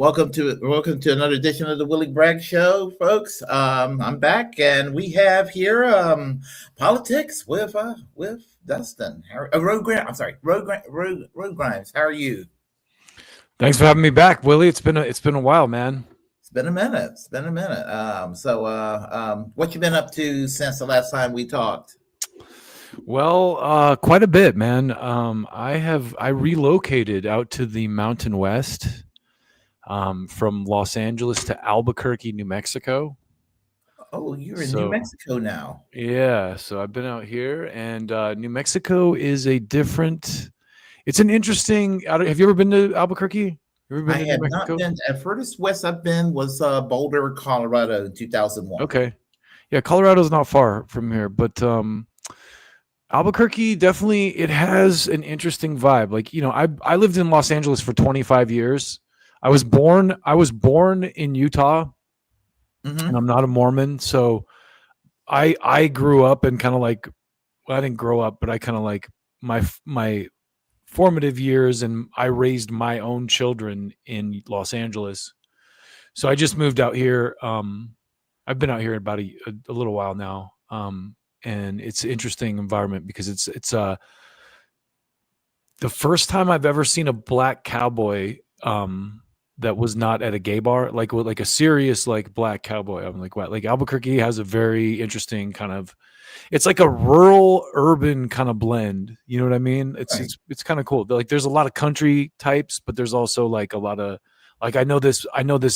welcome to another edition of the Willie Bragg Show, folks. I'm back, and we have here politics with Dustin. Road Grimes. I'm sorry, Road Grimes. How are you? Thanks for having me back, Willie. It's been a while, man. It's been a minute. It's been a minute. What you been up to since the last time we talked? Well, quite a bit, man. I relocated out to the Mountain West, from Los Angeles to Albuquerque, New Mexico. Oh, you're in New Mexico now. Yeah, so I've been out here, and New Mexico is a different. It's an interesting. Have you ever been to Albuquerque? I have not been. At furthest west I've been was Boulder, Colorado, in 2001. Okay, yeah, Colorado's not far from here, but Albuquerque definitely it has an interesting vibe. Like, I lived in Los Angeles for 25 years. I was born in Utah, and I'm not a Mormon, so I grew up and kind of like, well, I didn't grow up, but I kind of like my formative years, and I raised my own children in Los Angeles. So I just moved out here. I've been out here about a little while now. And it's an interesting environment because it's the first time I've ever seen a black cowboy that was not at a gay bar, like a serious like black cowboy. I'm like, wow, like Albuquerque has a very interesting kind of, it's like a rural urban kind of blend. You know what I mean? It's kind of cool. Like there's a lot of country types, but there's also like a lot of like I know this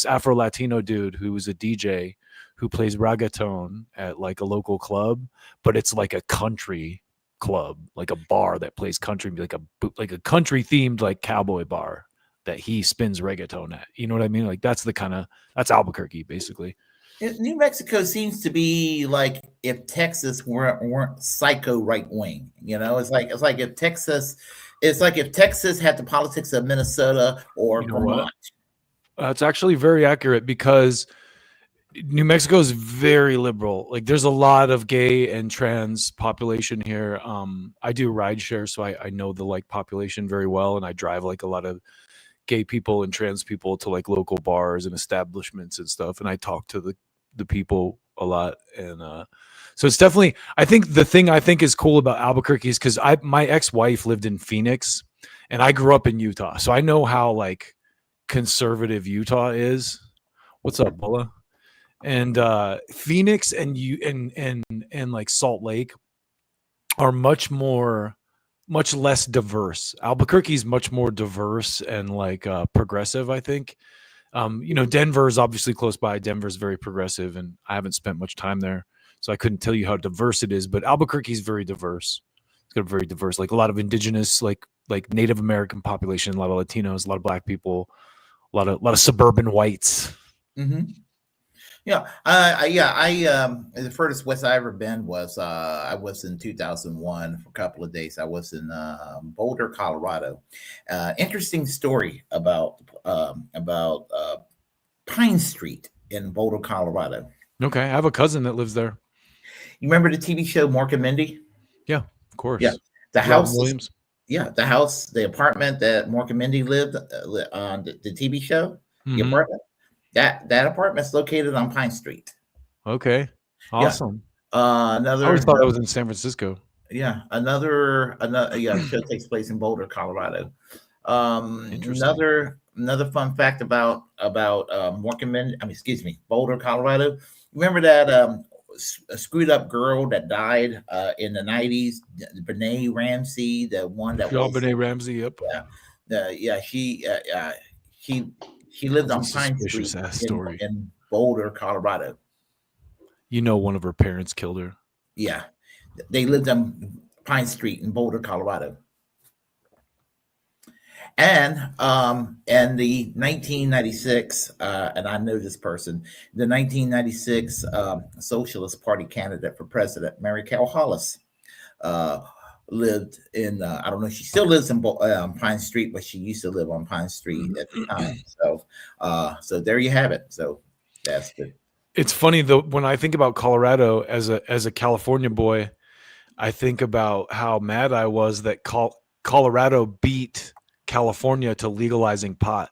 Afro Latino dude who was a DJ who plays reggaeton at like a local club, but it's like a country club, like a bar that plays country, like a country themed like cowboy bar that he spins reggaeton at. You know what I mean? Like that's Albuquerque basically. New Mexico seems to be like if Texas weren't psycho right wing. It's like if Texas had the politics of Minnesota or Vermont. It's actually very accurate because New Mexico is very liberal. Like there's a lot of gay and trans population here. I do rideshare, so I know the like population very well, and I drive like a lot of gay people and trans people to like local bars and establishments and stuff, and I talk to the people a lot. And so it's definitely, I think the thing I think is cool about Albuquerque is because my ex-wife lived in Phoenix, and I grew up in Utah, so I know how like conservative Utah is. What's up, Bulla? And Phoenix and like Salt Lake are much less diverse. Albuquerque is much more diverse and like progressive, I think. Denver is obviously close by. Denver's very progressive, and I haven't spent much time there, so I couldn't tell you how diverse it is. But Albuquerque is very diverse. It's got a very diverse, like a lot of indigenous, like Native American population, a lot of Latinos, a lot of Black people, a lot of suburban whites. Mm-hmm. Yeah, the furthest west I ever been was I was in 2001 for a couple of days. I was in Boulder, Colorado. Interesting story about Pine Street in Boulder, Colorado. Okay, I have a cousin that lives there. You remember the TV show Mork and Mindy? Yeah, of course. Yeah, the house. Williams. Yeah, the apartment that Mork and Mindy lived on the TV show. Mm-hmm. The apartment. That apartment's located on Pine Street. Okay, awesome. Yeah. I always thought that was in San Francisco. Yeah, another show takes place in Boulder, Colorado. Another fun fact about Boulder, Colorado. Remember that a screwed up girl that died in the 90s, Benet Ramsey, the one that was Benet Ramsey. Yep. Yeah. She lived on Pine Street in Boulder, Colorado. One of her parents killed her. Yeah, they lived on Pine Street in Boulder, Colorado. And the 1996, and I know this person, the 1996 Socialist Party candidate for president, Mary Cal Hollis, lived in I don't know if she still lives in Pine Street, but she used to live on Pine Street at the time. So there you have it. So that's good. It's funny though, when I think about Colorado as a California boy, I think about how mad I was that Colorado beat California to legalizing pot,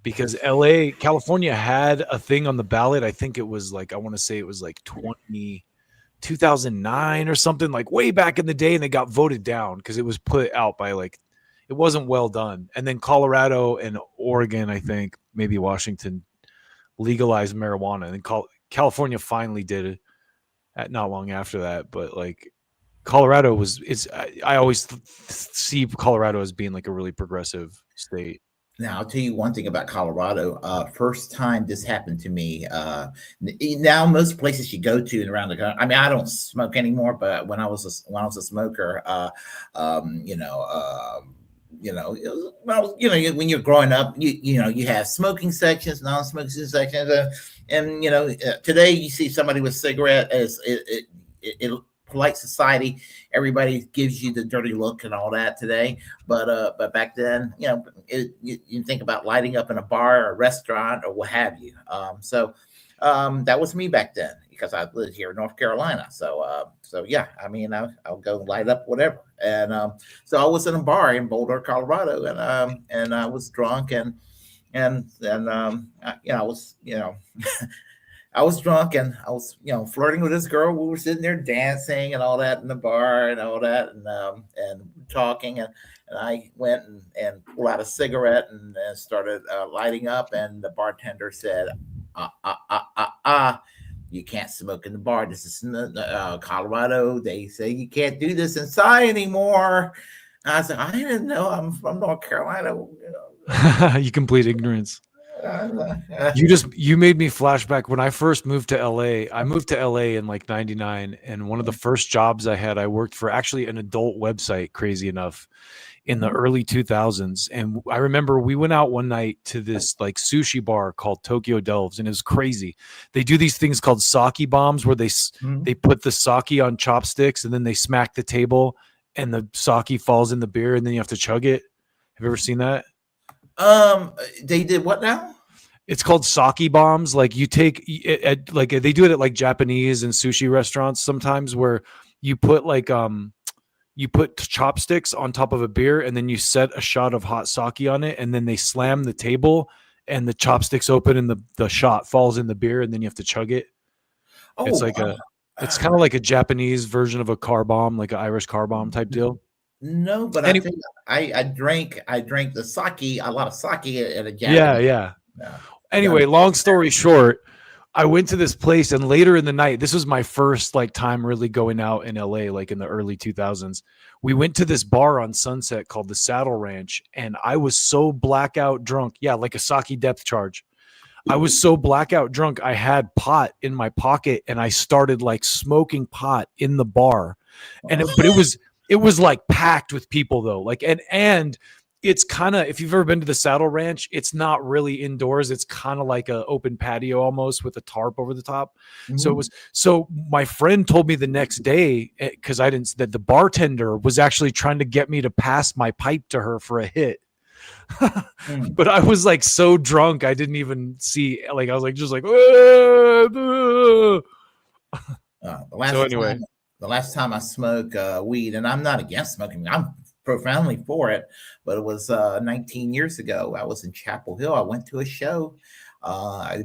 because LA, California had a thing on the ballot. I think it was like, I want to say it was like 2009 or something, like way back in the day, and they got voted down because it was put out by like, it wasn't well done. And then Colorado and Oregon, I think, maybe Washington, legalized marijuana, and then California finally did it at not long after that. But like Colorado I always see Colorado as being like a really progressive state. Now, I'll tell you one thing about Colorado. First time this happened to me. Now, most places you go to around the country. I mean, I don't smoke anymore, but when I was a smoker, when you're growing up, you have smoking sections, non-smoking sections, and today you see somebody with a cigarette as it polite society, everybody gives you the dirty look and all that today. But back then, you think about lighting up in a bar or a restaurant or what have you. So that was me back then because I lived here in North Carolina. So yeah, I mean, I'll go light up whatever. And so I was in a bar in Boulder, Colorado, and I was drunk and I was I was drunk and I was, flirting with this girl. We were sitting there dancing and all that in the bar and all that, and talking. And I went and pulled out a cigarette and started lighting up. And the bartender said, you can't smoke in the bar. This is Colorado. They say you can't do this inside anymore. And I said, I didn't know. I'm from North Carolina. You complete ignorance. You made me flashback when I first moved to LA. I moved to LA in like 99, and one of the first jobs I had, I worked for actually an adult website, crazy enough, in the early 2000s. And I remember we went out one night to this like sushi bar called Tokyo Delves, and it was crazy. They do these things called sake bombs where they put the sake on chopsticks and then they smack the table and the sake falls in the beer and then you have to chug it. Have you ever seen that? They did what now? It's called sake bombs. Like you take it, like they do it at like Japanese and sushi restaurants sometimes, where you put like you put chopsticks on top of a beer and then you set a shot of hot sake on it, and then they slam the table and the chopsticks open and the shot falls in the beer and then you have to chug it. Oh, it's like it's kind of like a Japanese version of a car bomb, like an Irish car bomb type deal. No, but I think I drank the sake, a lot of sake at a Japanese. Yeah. Anyway, long story short, I went to this place, and later in the night, this was my first like time really going out in LA, like in the early 2000s. We went to this bar on Sunset called the Saddle Ranch, and I was so blackout drunk. Yeah, like a sake depth charge. I was so blackout drunk, I had pot in my pocket, and I started like smoking pot in the bar. And but it was like packed with people though. Like, and it's kind of, if you've ever been to the Saddle Ranch, it's not really indoors. It's kind of like an open patio almost with a tarp over the top. Mm-hmm. So my friend told me the next day, because that the bartender was actually trying to get me to pass my pipe to her for a hit. But I was like so drunk, I didn't even see, like, I was like, just like, the last time I smoked weed, and I'm not against smoking, I'm profoundly for it, but it was 19 years ago. I was in Chapel Hill. I went to a show. I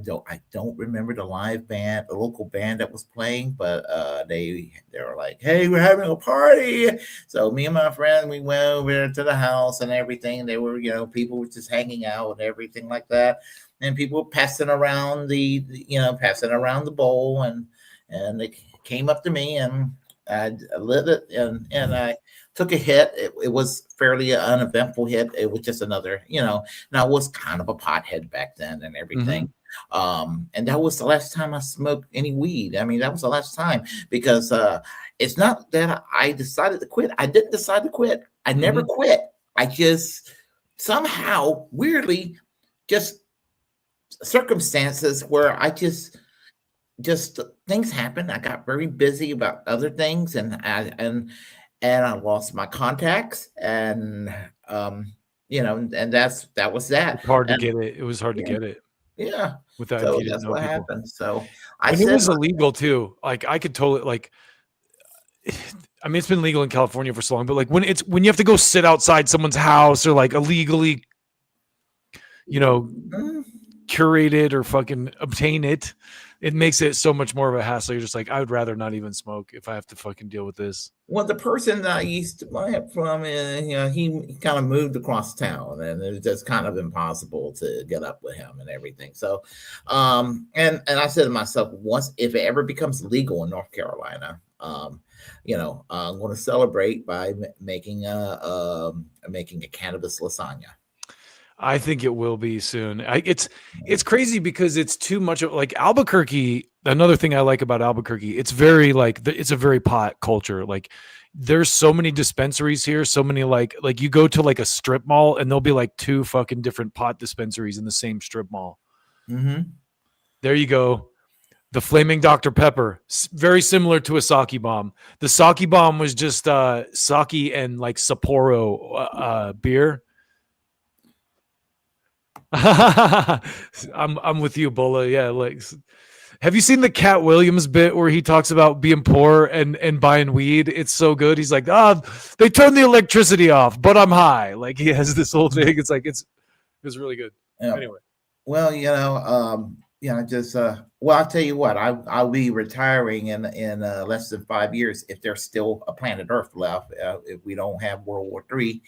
don't remember the live band, the local band that was playing, but they were like, "Hey, we're having a party." So me and my friend, we went over to the house and everything. They were, people were just hanging out and everything like that, and people were passing around the bowl, and they came up to me and I lit it and I took a hit. It was fairly an uneventful hit. It was just another, and I was kind of a pothead back then and everything. Mm-hmm. And that was the last time I smoked any weed. I mean, that was the last time, because it's not that I decided to quit. I didn't decide to quit. I never quit. I just somehow weirdly, just circumstances where I just things happened. I got very busy about other things, and I lost my contacts, and and that was that. It's hard to get it. It was hard to get it. Yeah. Without so that's what people. Happened. So it was illegal too. Like I could totally like. I mean, it's been legal in California for so long, but like when you have to go sit outside someone's house or like illegally, Mm. curate it or fucking obtain it. It makes it so much more of a hassle. You're just like, I would rather not even smoke if I have to fucking deal with this. Well, the person that I used to buy it from, he kind of moved across town, and it was just kind of impossible to get up with him and everything. So, and I said to myself, once if it ever becomes legal in North Carolina, I'm going to celebrate by making a cannabis lasagna. I think it will be soon. It's crazy because it's too much of like Albuquerque. Another thing I like about Albuquerque, it's very like it's a very pot culture. Like there's so many dispensaries here, so many like you go to like a strip mall and there'll be like 2 fucking different pot dispensaries in the same strip mall. Mm-hmm. There you go. The Flaming Dr. Pepper, very similar to a sake bomb. The sake bomb was just sake and like Sapporo beer. I'm with you, Bola. Yeah, like, have you seen the Cat Williams bit where he talks about being poor and buying weed? It's so good. He's like, they turned the electricity off, but I'm high. Like he has this whole thing. It's like it's really good. Yeah. Anyway, well, I'll tell you what, I'll be retiring in less than 5 years if there's still a planet Earth left. If we don't have World War III.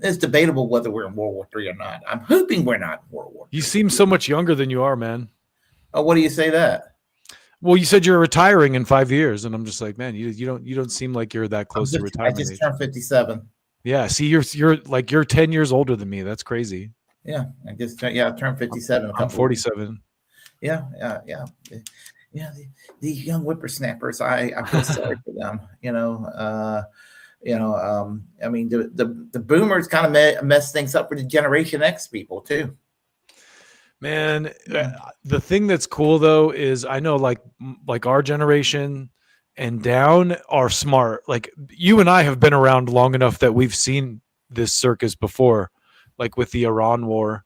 It's debatable whether we're in World War III or not. I'm hoping we're not in World War III. You seem so much younger than you are, man. Oh, what do you say that? Well, you said you're retiring in 5 years, and I'm just like, man, you don't seem like you're that close to retirement. I just turned 57. Yeah, see, you're 10 years older than me. That's crazy. Yeah, I turned 57. I'm 47. Yeah. These young whippersnappers, I feel sorry for them. I mean, the boomers kind of mess things up for the Generation X people too. Man, the thing that's cool though is I know like our generation and down are smart. Like you and I have been around long enough that we've seen this circus before, like with the Iran war.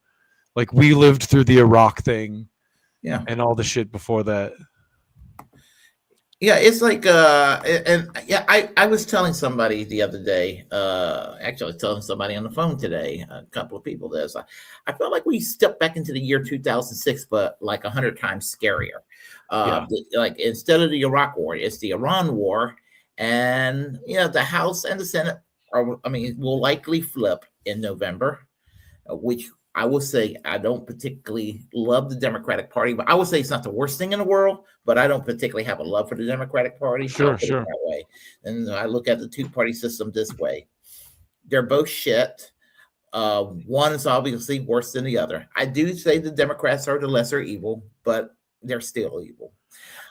Like we lived through the Iraq thing, and all the shit before that. Yeah, it's like I was telling somebody the other day, actually telling somebody on the phone today, a couple of people this. I felt like we stepped back into the year 2006, but like 100 times scarier. Like instead of the Iraq war, it's the Iran war, and the House and the Senate will likely flip in November, which I will say I don't particularly love the Democratic Party, but I would say it's not the worst thing in the world, but I don't particularly have a love for the Democratic Party. Sure. That way. And I look at the 2-party system this way. They're both shit. One is obviously worse than the other. I do say the Democrats are the lesser evil, but they're still evil.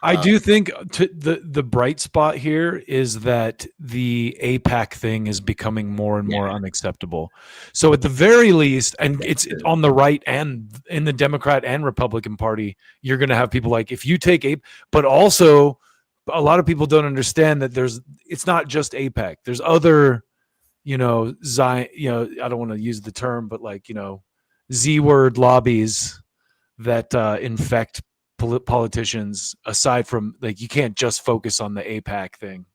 I do think the bright spot here is that the APAC thing is becoming more and more unacceptable. So at the very least, and it's on the right and in the Democrat and Republican Party, you're going to have people like, if you take APAC, but also a lot of people don't understand that it's not just APAC. There's other, Zion, I don't want to use the term, but like, Z word lobbies that infect politicians, aside from like you can't just focus on the APAC thing.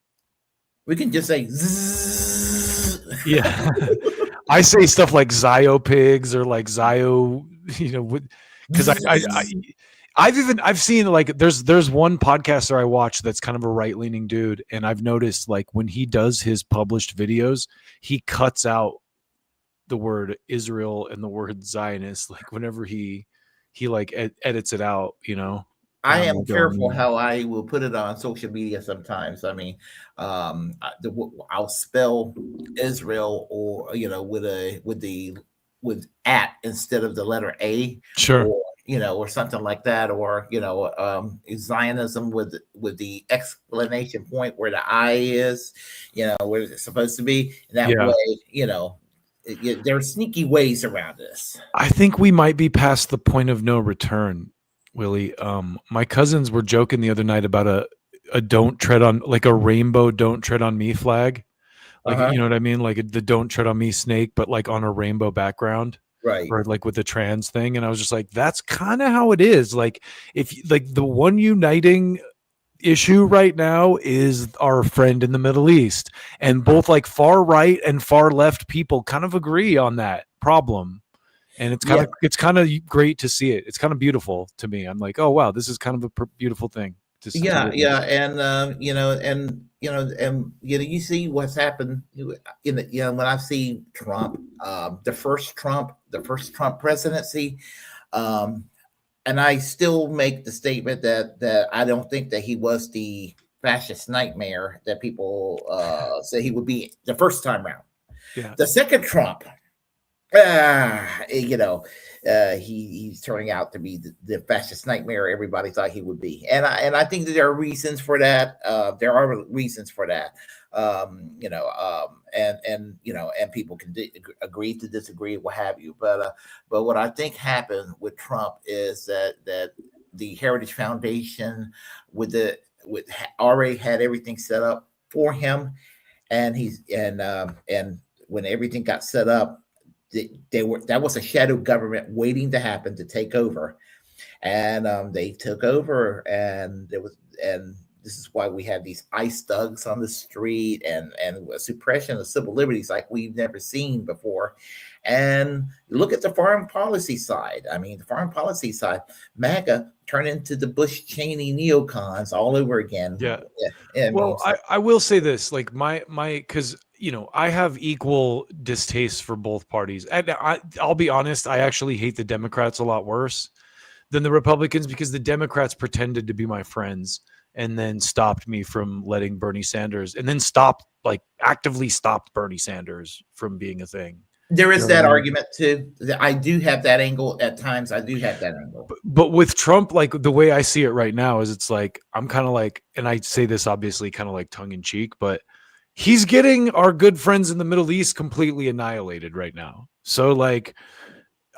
We can just say zzz. Yeah. I say stuff like Zio pigs or like Zio, because I've seen like there's one podcaster I watch that's kind of a right-leaning dude, and I've noticed like when he does his published videos, he cuts out the word Israel and the word Zionist, like whenever he like edits it out, I am careful how I will put it on social media sometimes. I mean, I'll spell Israel or with at instead of the letter A, sure, or or something like that, or Zionism with the explanation point where the I is, where it's supposed to be. That way, there are sneaky ways around this. I think we might be past the point of no return, Willie. My cousins were joking the other night about a don't tread on, like a rainbow don't tread on me flag. Like, you know what I mean? Like the don't tread on me snake, but like on a rainbow background. Right. Or like with the trans thing. And I was just like, that's kind of how it is. Like if like the one uniting issue right now is our friend in the Middle East, and both like far right and far left people kind of agree on that problem. And Yeah, it's kind of great to see it. It's kind of beautiful to me. I'm like, oh wow, this is kind of a beautiful thing to yeah, witness. yeah, and you see what's happened in the when I see Trump, the first Trump presidency, um, and I still make the statement that I don't think that he was the fascist nightmare that people say he would be the first time around. Yeah. The second Trump, you know, he's turning out to be the fascist nightmare everybody thought he would be, and I think that there are reasons for that. There are reasons for that. And people can agree to disagree, what have you. But what I think happened with Trump is that the Heritage Foundation already had everything set up for him, and and when everything got set up, that was a shadow government waiting to happen to take over, and they took over, and this is why we have these ICE thugs on the street and suppression of civil liberties like we've never seen before. And look at the foreign policy side. I mean, the foreign policy side, MAGA turned into the Bush Cheney neocons all over again. Yeah. I Well, I will say this, like my because I have equal distaste for both parties. And I'll be honest, I actually hate the Democrats a lot worse than the Republicans because the Democrats pretended to be my friends and then stopped me from letting Bernie Sanders, and then actively stopped Bernie Sanders from being a thing. There is You know what that I mean? argument too. I do have that angle at times. I do have that angle. But with Trump, like the way I see it right now is it's like, I'm kind of like, and I say this obviously kind of like tongue in cheek, but he's getting our good friends in the Middle East completely annihilated right now. So like,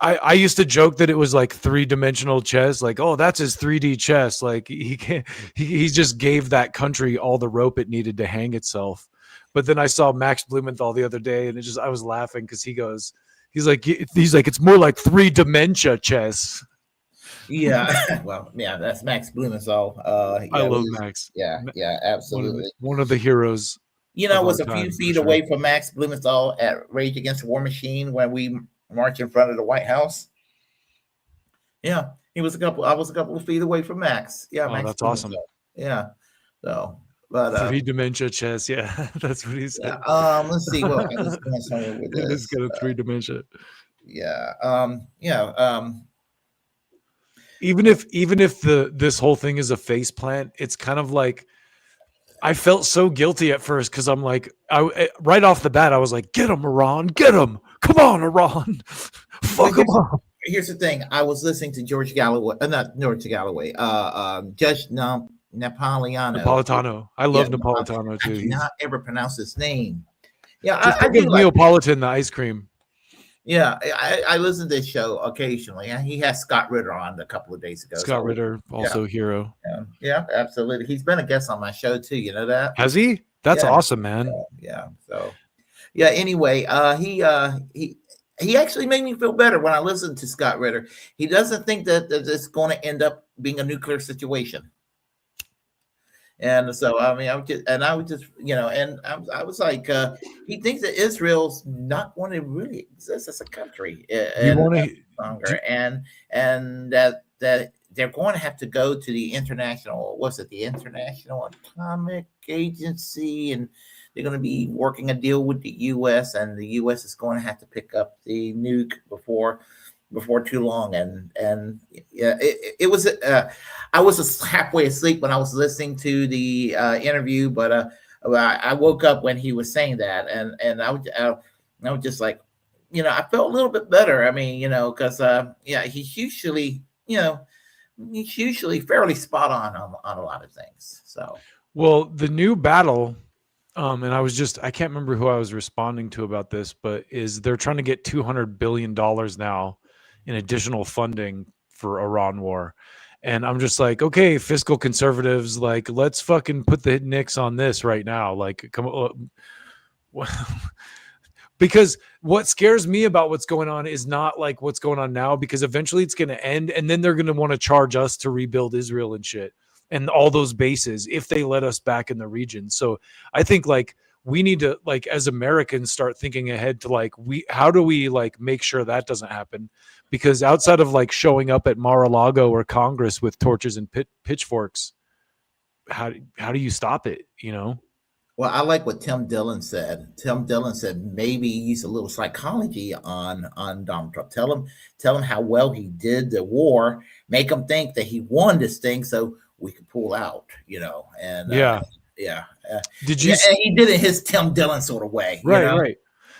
I used to joke that it was like 3-dimensional chess, like, oh, that's his 3D chess. Like he can't, he just gave that country all the rope it needed to hang itself. But then I saw Max Blumenthal the other day, and I was laughing because he's like, it's more like 3-dimensional chess. Yeah, well, yeah, that's Max Blumenthal. I love Max. Yeah, absolutely. One of the heroes. Was a few feet away from Max Blumenthal at Rage Against the War Machine when we marched in front of the White House. Yeah, I was a couple of feet away from Max. Yeah, Max that's awesome. Yeah, so. But 3-dimensional chess, yeah, that's what he said. Let's see. Well, let's go somewhere with this. It's got a 3-dimensional. Yeah. Even if this whole thing is a face plant, it's kind of like I felt so guilty at first because I'm like, right off the bat, I was like, get him, Iran, get him, come on, Iran, fuck him up. Here's the thing: I was listening to George Galloway, not George Galloway, Judge Napolitano. I love Napolitano too. I cannot ever pronounce his name. Yeah, just I do Neapolitan, the ice cream. Yeah, I listen to this show occasionally. He has Scott Ritter on a couple of days ago. Scott Ritter, also a hero. Yeah, absolutely. He's been a guest on my show too. You know that? Has he? That's awesome, man. Yeah. So, yeah. Anyway, he actually made me feel better when I listened to Scott Ritter. He doesn't think that it's going to end up being a nuclear situation. And so, I mean, I was like, he thinks that Israel's not going to really exist as a country longer, and that they're going to have to go to the International Atomic Agency, and they're going to be working a deal with the U.S., and the U.S. is going to have to pick up the nuke before too long. And it was I was halfway asleep when I was listening to the interview, but I woke up when he was saying that, and I was just like, I felt a little bit better. I mean, because he's usually fairly spot on a lot of things. So, well, the new battle, and I can't remember who I was responding to about this, but they're trying to get $200 billion now in additional funding for Iran war. And I'm just like, okay, fiscal conservatives, like, let's fucking put the nix on this right now. Like, come on. Because what scares me about what's going on is not like what's going on now, because eventually it's going to end, and then they're going to want to charge us to rebuild Israel and shit and all those bases if they let us back in the region. So I think like we need to, like, as Americans, start thinking ahead to like, how do we like make sure that doesn't happen? Because outside of like showing up at Mar-a-Lago or Congress with torches and pitchforks, how do you stop it? You know? Well, I like what Tim Dillon said. Tim Dillon said maybe use a little psychology on Donald Trump. Tell him how well he did the war. Make him think that he won this thing, so we could pull out. And Yeah. yeah. Did you? And he did it his Tim Dillon sort of way. Right. Right.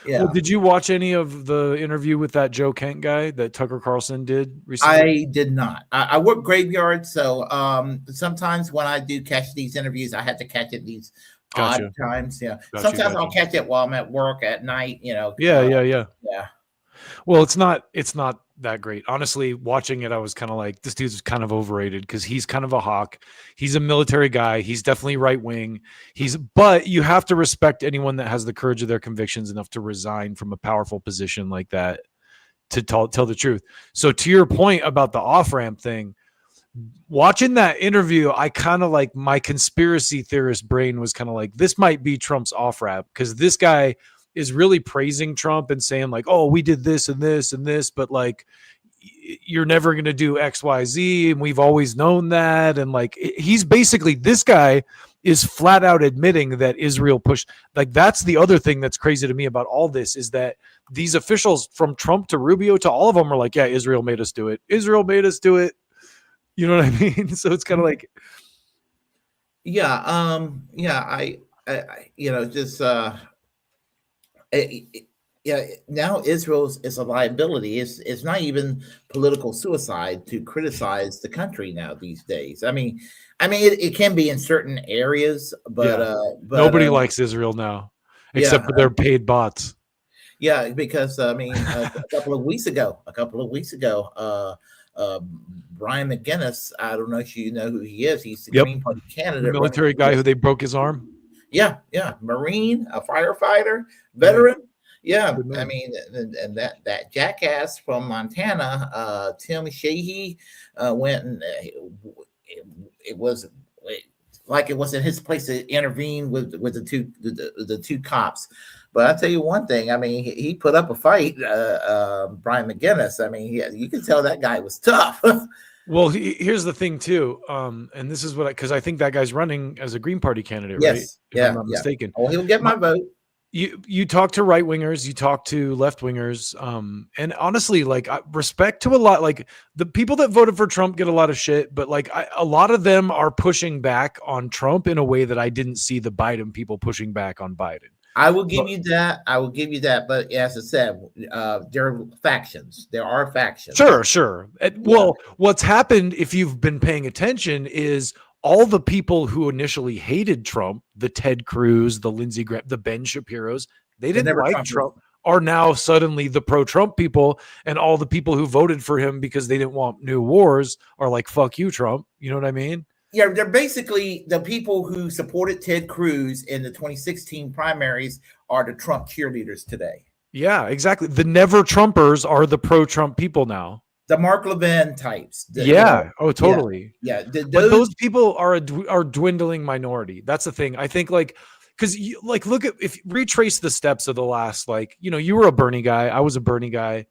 Yeah. Well, did you watch any of the interview with that Joe Kent guy that Tucker Carlson did recently? I did not. I work graveyard, so sometimes when I do catch these interviews, I have to catch it these odd times. Yeah. Sometimes I'll catch it while I'm at work at night. Yeah. Yeah. Well, it's not that great. Honestly, watching it, I was kind of like, this dude's kind of overrated because he's kind of a hawk. He's a military guy. He's definitely right wing. But you have to respect anyone that has the courage of their convictions enough to resign from a powerful position like that to tell the truth. So to your point about the off-ramp thing, watching that interview, I kind of like, my conspiracy theorist brain was kind of like, this might be Trump's off-ramp, because this guy is really praising Trump and saying like, oh, we did this and this and this, but like, you're never going to do X, Y, Z. And we've always known that. And like, he's basically, this guy is flat out admitting that Israel pushed. Like, that's the other thing that's crazy to me about all this, is that these officials from Trump to Rubio to all of them are like, yeah, Israel made us do it. Israel made us do it. You know what I mean? So it's kind of like, yeah, I just yeah. Now Israel is a liability. It's not even political suicide to criticize the country now these days. I mean, it can be in certain areas, but nobody likes Israel now, except for their paid bots. Yeah, because a couple of weeks ago, Brian McGinnis, I don't know if you know who he is. He's the Green Party candidate. The military guy who they broke his arm. Yeah. Marine, a firefighter, veteran. Yeah. I mean, and that jackass from Montana, Tim Sheehy, went and it was like it wasn't his place to intervene with the two cops. But I'll tell you one thing. I mean, he put up a fight, Brian McGinnis. I mean, you can tell that guy was tough. Well, here's the thing too, and this is because I think that guy's running as a Green Party candidate, yes. Right? If I'm not mistaken. Oh, he'll get my vote. You talk to right wingers, you talk to left wingers, and honestly, like, respect to a lot. Like, the people that voted for Trump get a lot of shit, but like a lot of them are pushing back on Trump in a way that I didn't see the Biden people pushing back on Biden. I will give you that. But as I said, there are factions. Sure. Well, what's happened, if you've been paying attention, is all the people who initially hated Trump, the Ted Cruz, the Lindsey Graham, the Ben Shapiros, they didn't like Trump, are now suddenly the pro-Trump people, and all the people who voted for him because they didn't want new wars are like, fuck you, Trump. You know what I mean? Yeah, they're basically the people who supported Ted Cruz in the 2016 primaries are the Trump cheerleaders today. Yeah, exactly. The never Trumpers are the pro-Trump people now. The Mark Levin types. Oh, totally. Yeah. But those people are a dwindling minority. That's the thing. I think, like, because look at, if you retrace the steps of the last, like, you were a Bernie guy. I was a Bernie guy.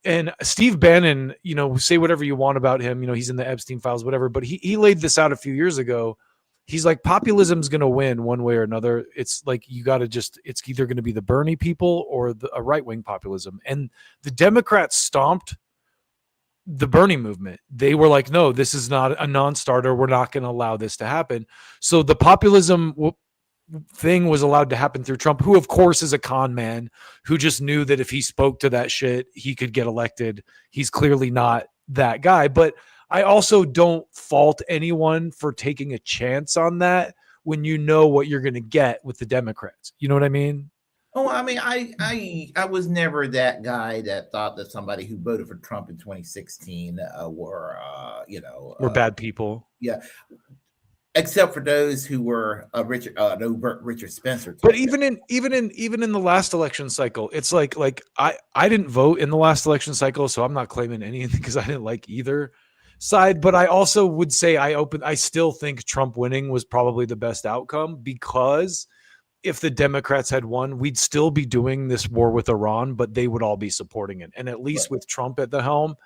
And Steve Bannon, say whatever you want about him, he's in the Epstein Files, whatever, but he laid this out a few years ago. He's like, populism's going to win one way or another. It's like, you got to it's either going to be the Bernie people or a right-wing populism. And the Democrats stomped the Bernie movement. They were like, no, this is not a non-starter. We're not going to allow this to happen. So the populism thing was allowed to happen through Trump, who of course is a con man, who just knew that if he spoke to that shit, he could get elected. He's clearly not that guy. But I also don't fault anyone for taking a chance on that when you know what you're going to get with the Democrats. You know what I mean? Oh, I mean, I was never that guy that thought that somebody who voted for Trump in 2016 were bad people. Yeah. Except for those who were Richard Spencer. But even in the last election cycle, it's like I didn't vote in the last election cycle, so I'm not claiming anything because I didn't like either side. But I also would say I still think Trump winning was probably the best outcome, because if the Democrats had won, we'd still be doing this war with Iran, but they would all be supporting it. And at least with Trump at the helm,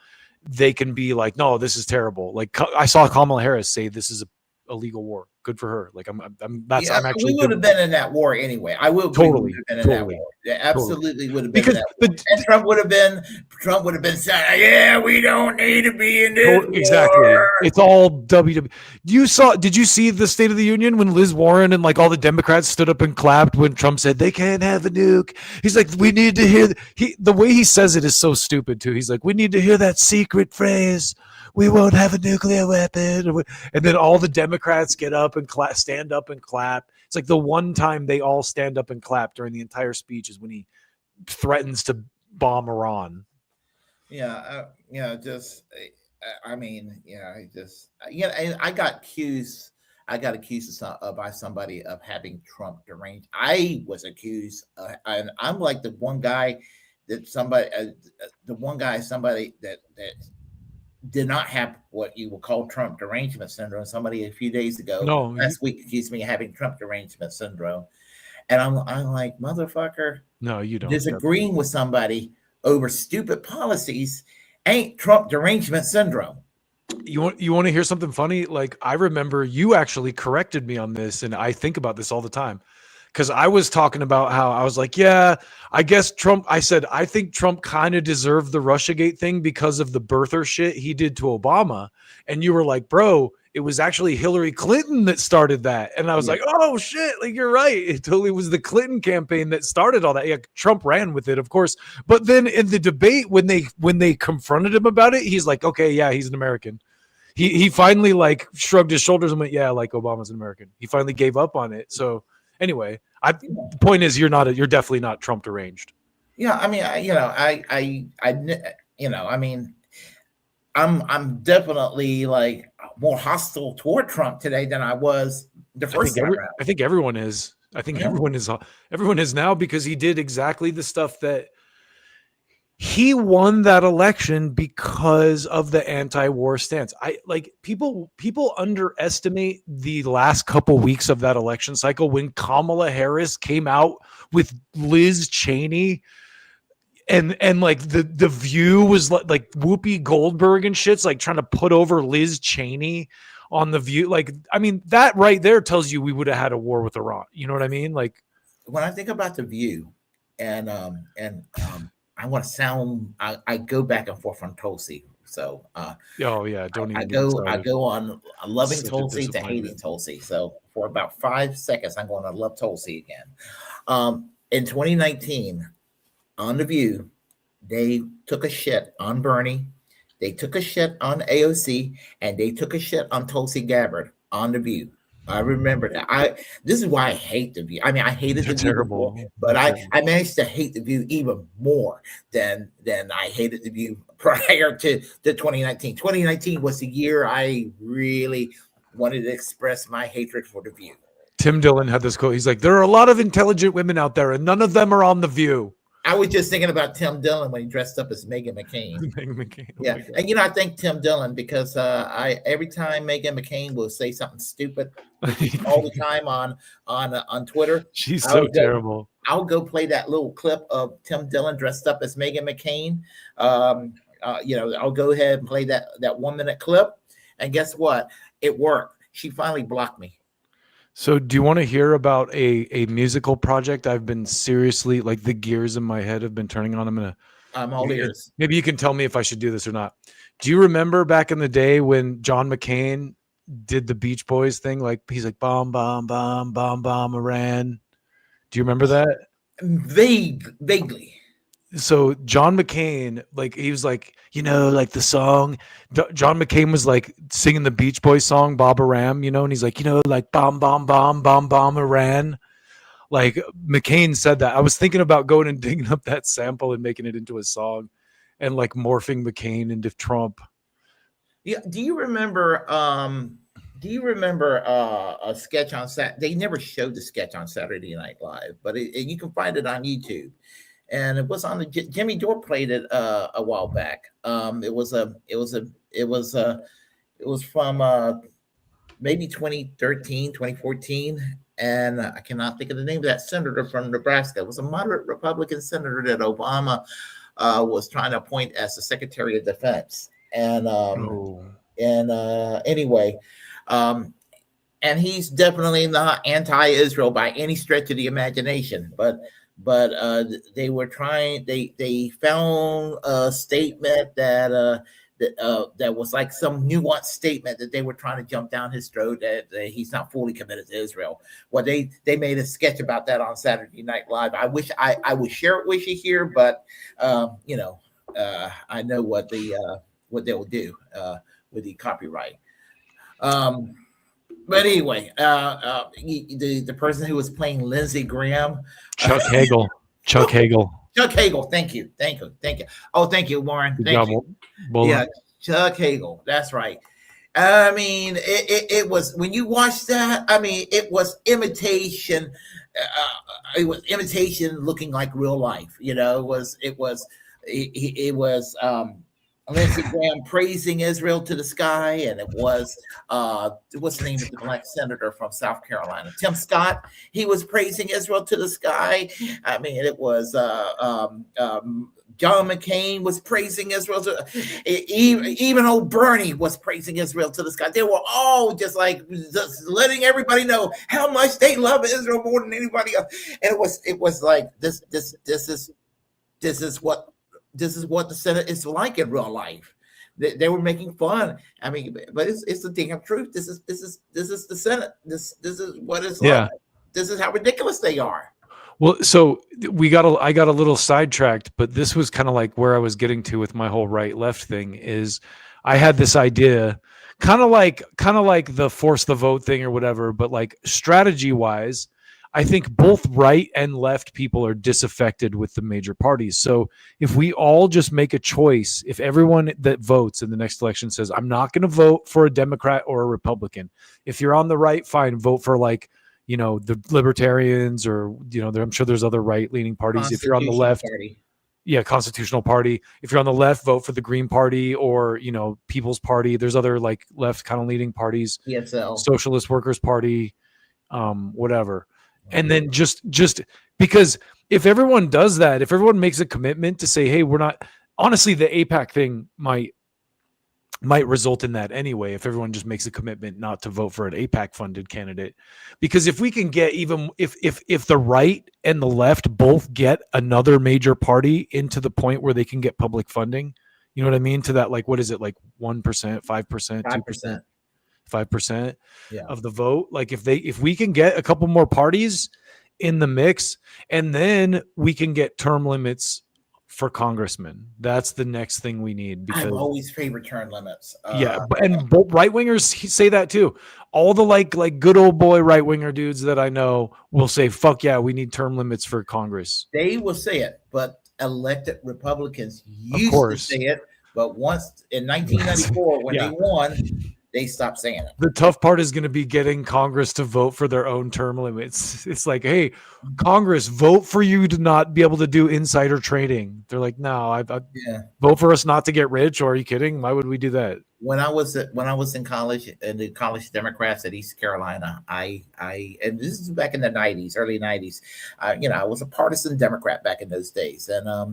they can be like, no, this is terrible. Like I saw Kamala Harris say this is a legal war. Good for her. Like I'm actually we would have been in that war anyway. I will agree. Totally, We would have been in that war. Yeah, absolutely would have been because in that war. And Trump would have been saying, "Yeah, we don't need to be in this exactly. war." It's all WWE. Did you see the State of the Union when Liz Warren and like all the Democrats stood up and clapped when Trump said they can't have a nuke? He's like, we need to hear. The way he says it is so stupid too. He's like, we need to hear that secret phrase. We won't have a nuclear weapon. And then all the Democrats get up and stand up and clap. It's like the one time they all stand up and clap during the entire speech is when he threatens to bomb Iran. Yeah, I mean, I got accused. By somebody of having Trump deranged. I was accused, and I'm like the one guy that somebody that did not have what you would call Trump derangement syndrome. Somebody a few days ago, last week, accused me of having Trump derangement syndrome, and I'm like, motherfucker. No, you don't. Disagreeing with somebody over stupid policies ain't Trump derangement syndrome. You want to hear something funny? Like, I remember you actually corrected me on this, and I think about this all the time. Because I was talking about how I was like, yeah, I guess Trump, I said, I think Trump kind of deserved the Russiagate thing because of the birther shit he did to Obama. And you were like, bro, it was actually Hillary Clinton that started that. And I was like, oh shit, like you're right. It totally was the Clinton campaign that started all that. Yeah, Trump ran with it, of course. But then in the debate, when they confronted him about it, he's like, okay, yeah, he's an American. He finally like shrugged his shoulders and went, yeah, like Obama's an American. He finally gave up on it. So anyway, the point is you're definitely not Trump deranged. Yeah, I mean, I'm definitely like more hostile toward Trump today than I was the first time around. I think everyone is. I think everyone is now, because he did exactly the stuff that he won that election because of the anti-war stance. People underestimate the last couple weeks of that election cycle when Kamala Harris came out with Liz Cheney and like the View was like Whoopi Goldberg and shit's like trying to put over Liz Cheney on the View. Like, I mean, that right there tells you we would have had a war with Iran. You know what I mean? Like, when I think about the View and I want to sound. I go back and forth on Tulsi. So, oh yeah, I go on loving Tulsi to hating Tulsi. So for about 5 seconds, I'm going to love Tulsi again. In 2019, on the View, they took a shit on Bernie, they took a shit on AOC, and they took a shit on Tulsi Gabbard on the View. I remember that. This is why I hate the View. I mean, I hated the View before, but I managed to hate the View even more than I hated the View prior to 2019. 2019 was the year I really wanted to express my hatred for the View. Tim Dillon had this quote. He's like, there are a lot of intelligent women out there, and none of them are on the View. I was just thinking about Tim Dillon when he dressed up as Meghan McCain. Meghan McCain. Yeah, and I thank Tim Dillon because every time Meghan McCain will say something stupid all the time on Twitter, she's so terrible. I'll go play that little clip of Tim Dillon dressed up as Meghan McCain. I'll go ahead and play that 1 minute clip, and guess what? It worked. She finally blocked me. So do you want to hear about a musical project I've been seriously, like, the gears in my head have been turning on? I'm all ears. Maybe you can tell me if I should do this or not. Do you remember back in the day when John McCain did the Beach Boys thing? Like, he's like, bomb, bomb, bomb, bomb, bomb, Iran. Do you remember that? Vaguely. So John McCain, like, he was like, like the song, John McCain was like singing the Beach Boys song, Bob Aram, and he's like, like bomb, bomb, bomb, bomb, bomb, Iran. Like, McCain said that. I was thinking about going and digging up that sample and making it into a song and like morphing McCain into Trump. Yeah. Do you remember a sketch on Saturday? They never showed the sketch on Saturday Night Live, but you can find it on YouTube. And it was on the Jimmy Dore played it a while back. It was from maybe 2013, 2014. and I cannot think of the name of that senator from Nebraska. It was a moderate Republican senator that Obama was trying to appoint as the Secretary of Defense. Oh, Anyway, um, and he's definitely not anti-Israel by any stretch of the imagination. But they were trying. They found a statement that was like some nuanced statement that they were trying to jump down his throat that he's not fully committed to Israel. Well, they made a sketch about that on Saturday Night Live. I wish I would share it with you here, but I know what they'll do with the copyright. But anyway, the person who was playing Lindsey Graham, Chuck Hagel. Chuck Hagel. Chuck Hagel. Thank you. Oh, thank you, Warren. Thank you. Yeah, Chuck Hagel. That's right. I mean, it was, when you watch that, I mean, it was imitation. It was imitation looking like real life. You know, it was Lindsey Graham praising Israel to the sky, and it was what's the name of the black senator from South Carolina, Tim Scott. He was praising Israel to the sky. I mean, it was John McCain was praising Israel. Even old Bernie was praising Israel to the sky. They were all just letting everybody know how much they love Israel more than anybody else. And it was like this is what the Senate is like in real life. They were making fun. I mean, but it's the damn truth. This is the Senate. This is what it's like. This is how ridiculous they are. Well, so I got a little sidetracked, but this was kind of like where I was getting to with my whole right left thing. Is I had this idea, kind of like the force the vote thing or whatever, but like strategy wise, I think both right and left people are disaffected with the major parties. So if we all just make a choice, if everyone that votes in the next election says, I'm not going to vote for a Democrat or a Republican. If you're on the right, fine, vote for the libertarians, or, I'm sure there's other right-leaning parties. If you're on the left, Constitutional Party. If you're on the left, vote for the Green Party or, People's Party. There's other like left kind of leaning parties, ESL. Socialist Workers Party, whatever. And then just because if everyone does that, if everyone makes a commitment to say, hey, we're not, honestly, the AIPAC thing might result in that anyway, if everyone just makes a commitment not to vote for an AIPAC funded candidate. Because if we can get, even if the right and the left both get another major party into the point where they can get public funding, you know what I mean? To that, like, what is it, like 1%, 5%, 2%? 5% of the vote. Like if we can get a couple more parties in the mix, and then we can get term limits for congressmen. That's the next thing we need. Because I've always favored term limits. And both right wingers say that too. All the like good old boy right winger dudes that I know will say, "Fuck yeah, we need term limits for Congress." They will say it, but elected Republicans used to say it. But once in 1994, when they won, they stopped saying it. The tough part is going to be getting Congress to vote for their own term limits. It's like, hey, Congress, vote for you to not be able to do insider trading. They're like, no, I vote for us not to get rich. Or are you kidding? Why would we do that? When I was in college, in the college Democrats at East Carolina, I and this is back in the 90s, early 90s. I was a partisan Democrat back in those days, and I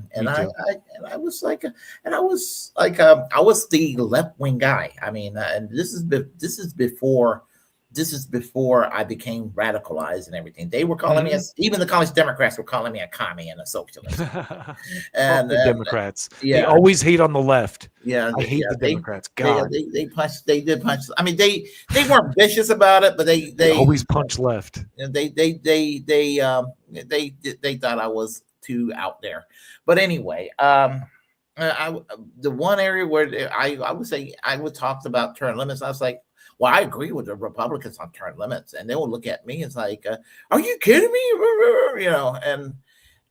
was the left wing guy. I mean, and this is before I became radicalized and everything. They were calling me, even the college Democrats were calling me a commie and a socialist. And the Democrats, they always hate on the left. Yeah, I hate the Democrats. God, they punched. They did punch. I mean, they weren't vicious about it, but they always punch left. They thought I was too out there. But anyway, the one area where I would say I would talk about term limits. I was like, well, I agree with the Republicans on term limits, and they will look at me. It's like, are you kidding me?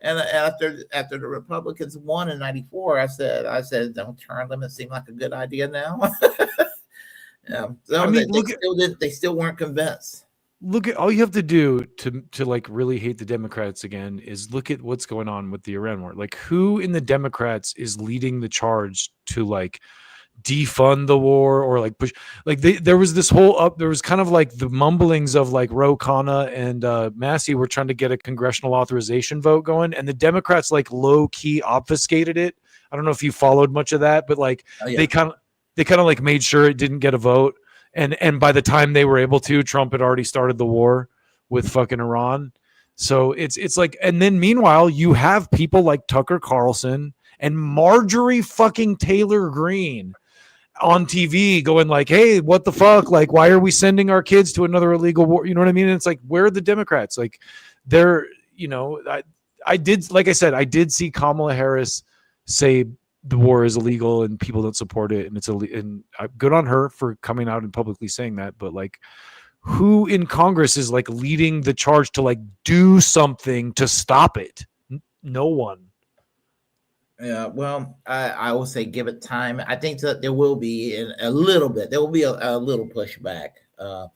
And after the Republicans won in '94, I said, don't term limits seem like a good idea now? So I mean, they still weren't convinced. Look at all you have to do to like really hate the Democrats again is look at what's going on with the Iran war. Like, who in the Democrats is leading the charge to like defund the war or like push, like there was this whole there was kind of like the mumblings of like Ro Khanna and Massey were trying to get a congressional authorization vote going, and the Democrats like low key obfuscated it. I don't know if you followed much of that, but like they kind of like made sure it didn't get a vote, and by the time they were able to, Trump had already started the war with fucking Iran. So it's like, and then meanwhile you have people like Tucker Carlson and Marjorie fucking Taylor Greene on TV going like, hey, what the fuck? Like, why are we sending our kids to another illegal war? You know what I mean? And it's like, where are the Democrats? Like, they're, you know, I did, like I said, I did see Kamala Harris say the war is illegal and people don't support it. And it's and good on her for coming out and publicly saying that. But like, who in Congress is like leading the charge to like do something to stop it? No one. Yeah, well, I will say give it time. I think that there will be a little bit. There will be a little pushback. I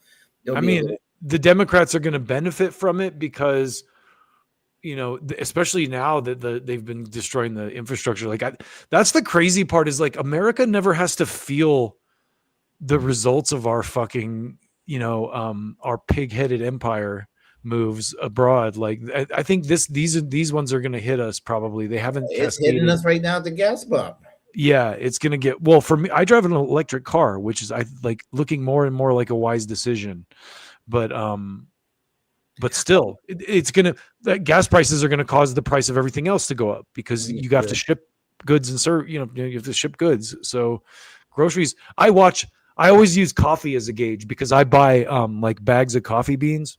mean, the Democrats are going to benefit from it because, you know, especially now that they've been destroying the infrastructure. Like, that's the crazy part is like America never has to feel the results of our fucking, you know, our pig-headed empire moves abroad. Like I think these ones are going to hit us probably. They haven't. It's hitting us right now at the gas pump. Yeah, it's going to get, well, for me, I drive an electric car, which is I like looking more and more like a wise decision. But still, it's going to, gas prices are going to cause the price of everything else to go up because you have to ship goods and serve, you have to ship goods. So groceries, I always use coffee as a gauge because I buy like bags of coffee beans.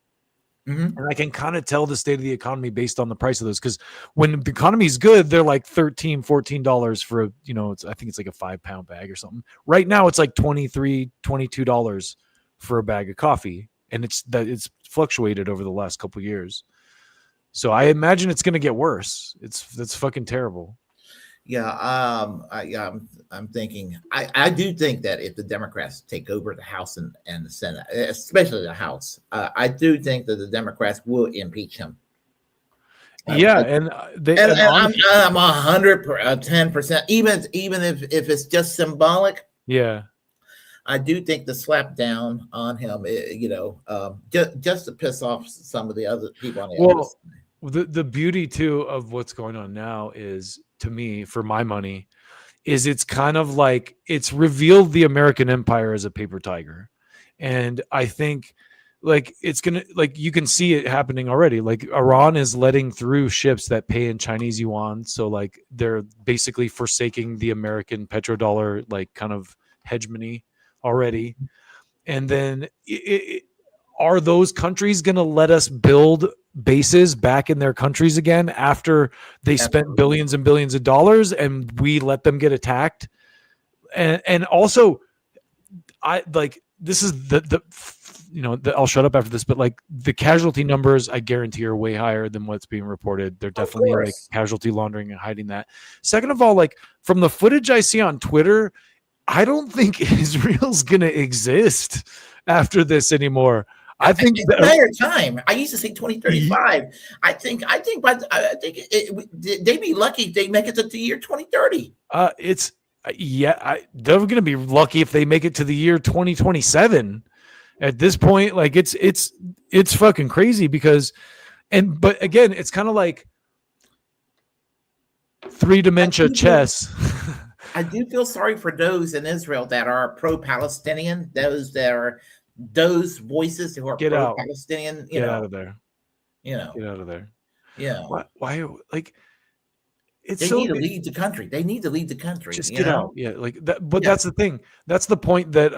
Mm-hmm. And I can kind of tell the state of the economy based on the price of those. Because when the economy is good, they're like $13, $14 for a, I think it's like a 5-pound bag or something. Right now, it's like $23, $22 for a bag of coffee, and it's fluctuated over the last couple of years. So I imagine it's going to get worse. That's fucking terrible. Yeah, I'm thinking. I do think that if the Democrats take over the House and the Senate, especially the House, I do think that the Democrats will impeach him. Yeah, I'm 110%. Even if it's just symbolic. Yeah, I do think the slap down on him, just to piss off some of the other people on the other side. The beauty too of what's going on now is, to me, for my money, is it's kind of like it's revealed the American empire as a paper tiger. And I think like it's going to, like, you can see it happening already. Like Iran is letting through ships that pay in Chinese yuan. So like they're basically forsaking the American petrodollar, like kind of hegemony already. And then are those countries going to let us build bases back in their countries again after they spent billions and billions of dollars and we let them get attacked? And also, I like, this is I'll shut up after this, but like the casualty numbers, I guarantee, are way higher than what's being reported. They're definitely like casualty laundering and hiding that. Second of all, like from the footage I see on Twitter, I don't think Israel's going to exist after this anymore. I think it's a matter of time. I used to say 2035. I think they'd be lucky if they make it to the year 2030. They're going to be lucky if they make it to the year 2027. At this point, like it's fucking crazy but again, it's kind of like three-dimensional chess. I do feel sorry for those in Israel that are pro-Palestinian, those voices who are pro-Palestinian. Get out of there. Get out of there. Yeah. Why like they need to lead the country. They need to lead the country. Just get out. Yeah, like that. But that's the thing. That's the point that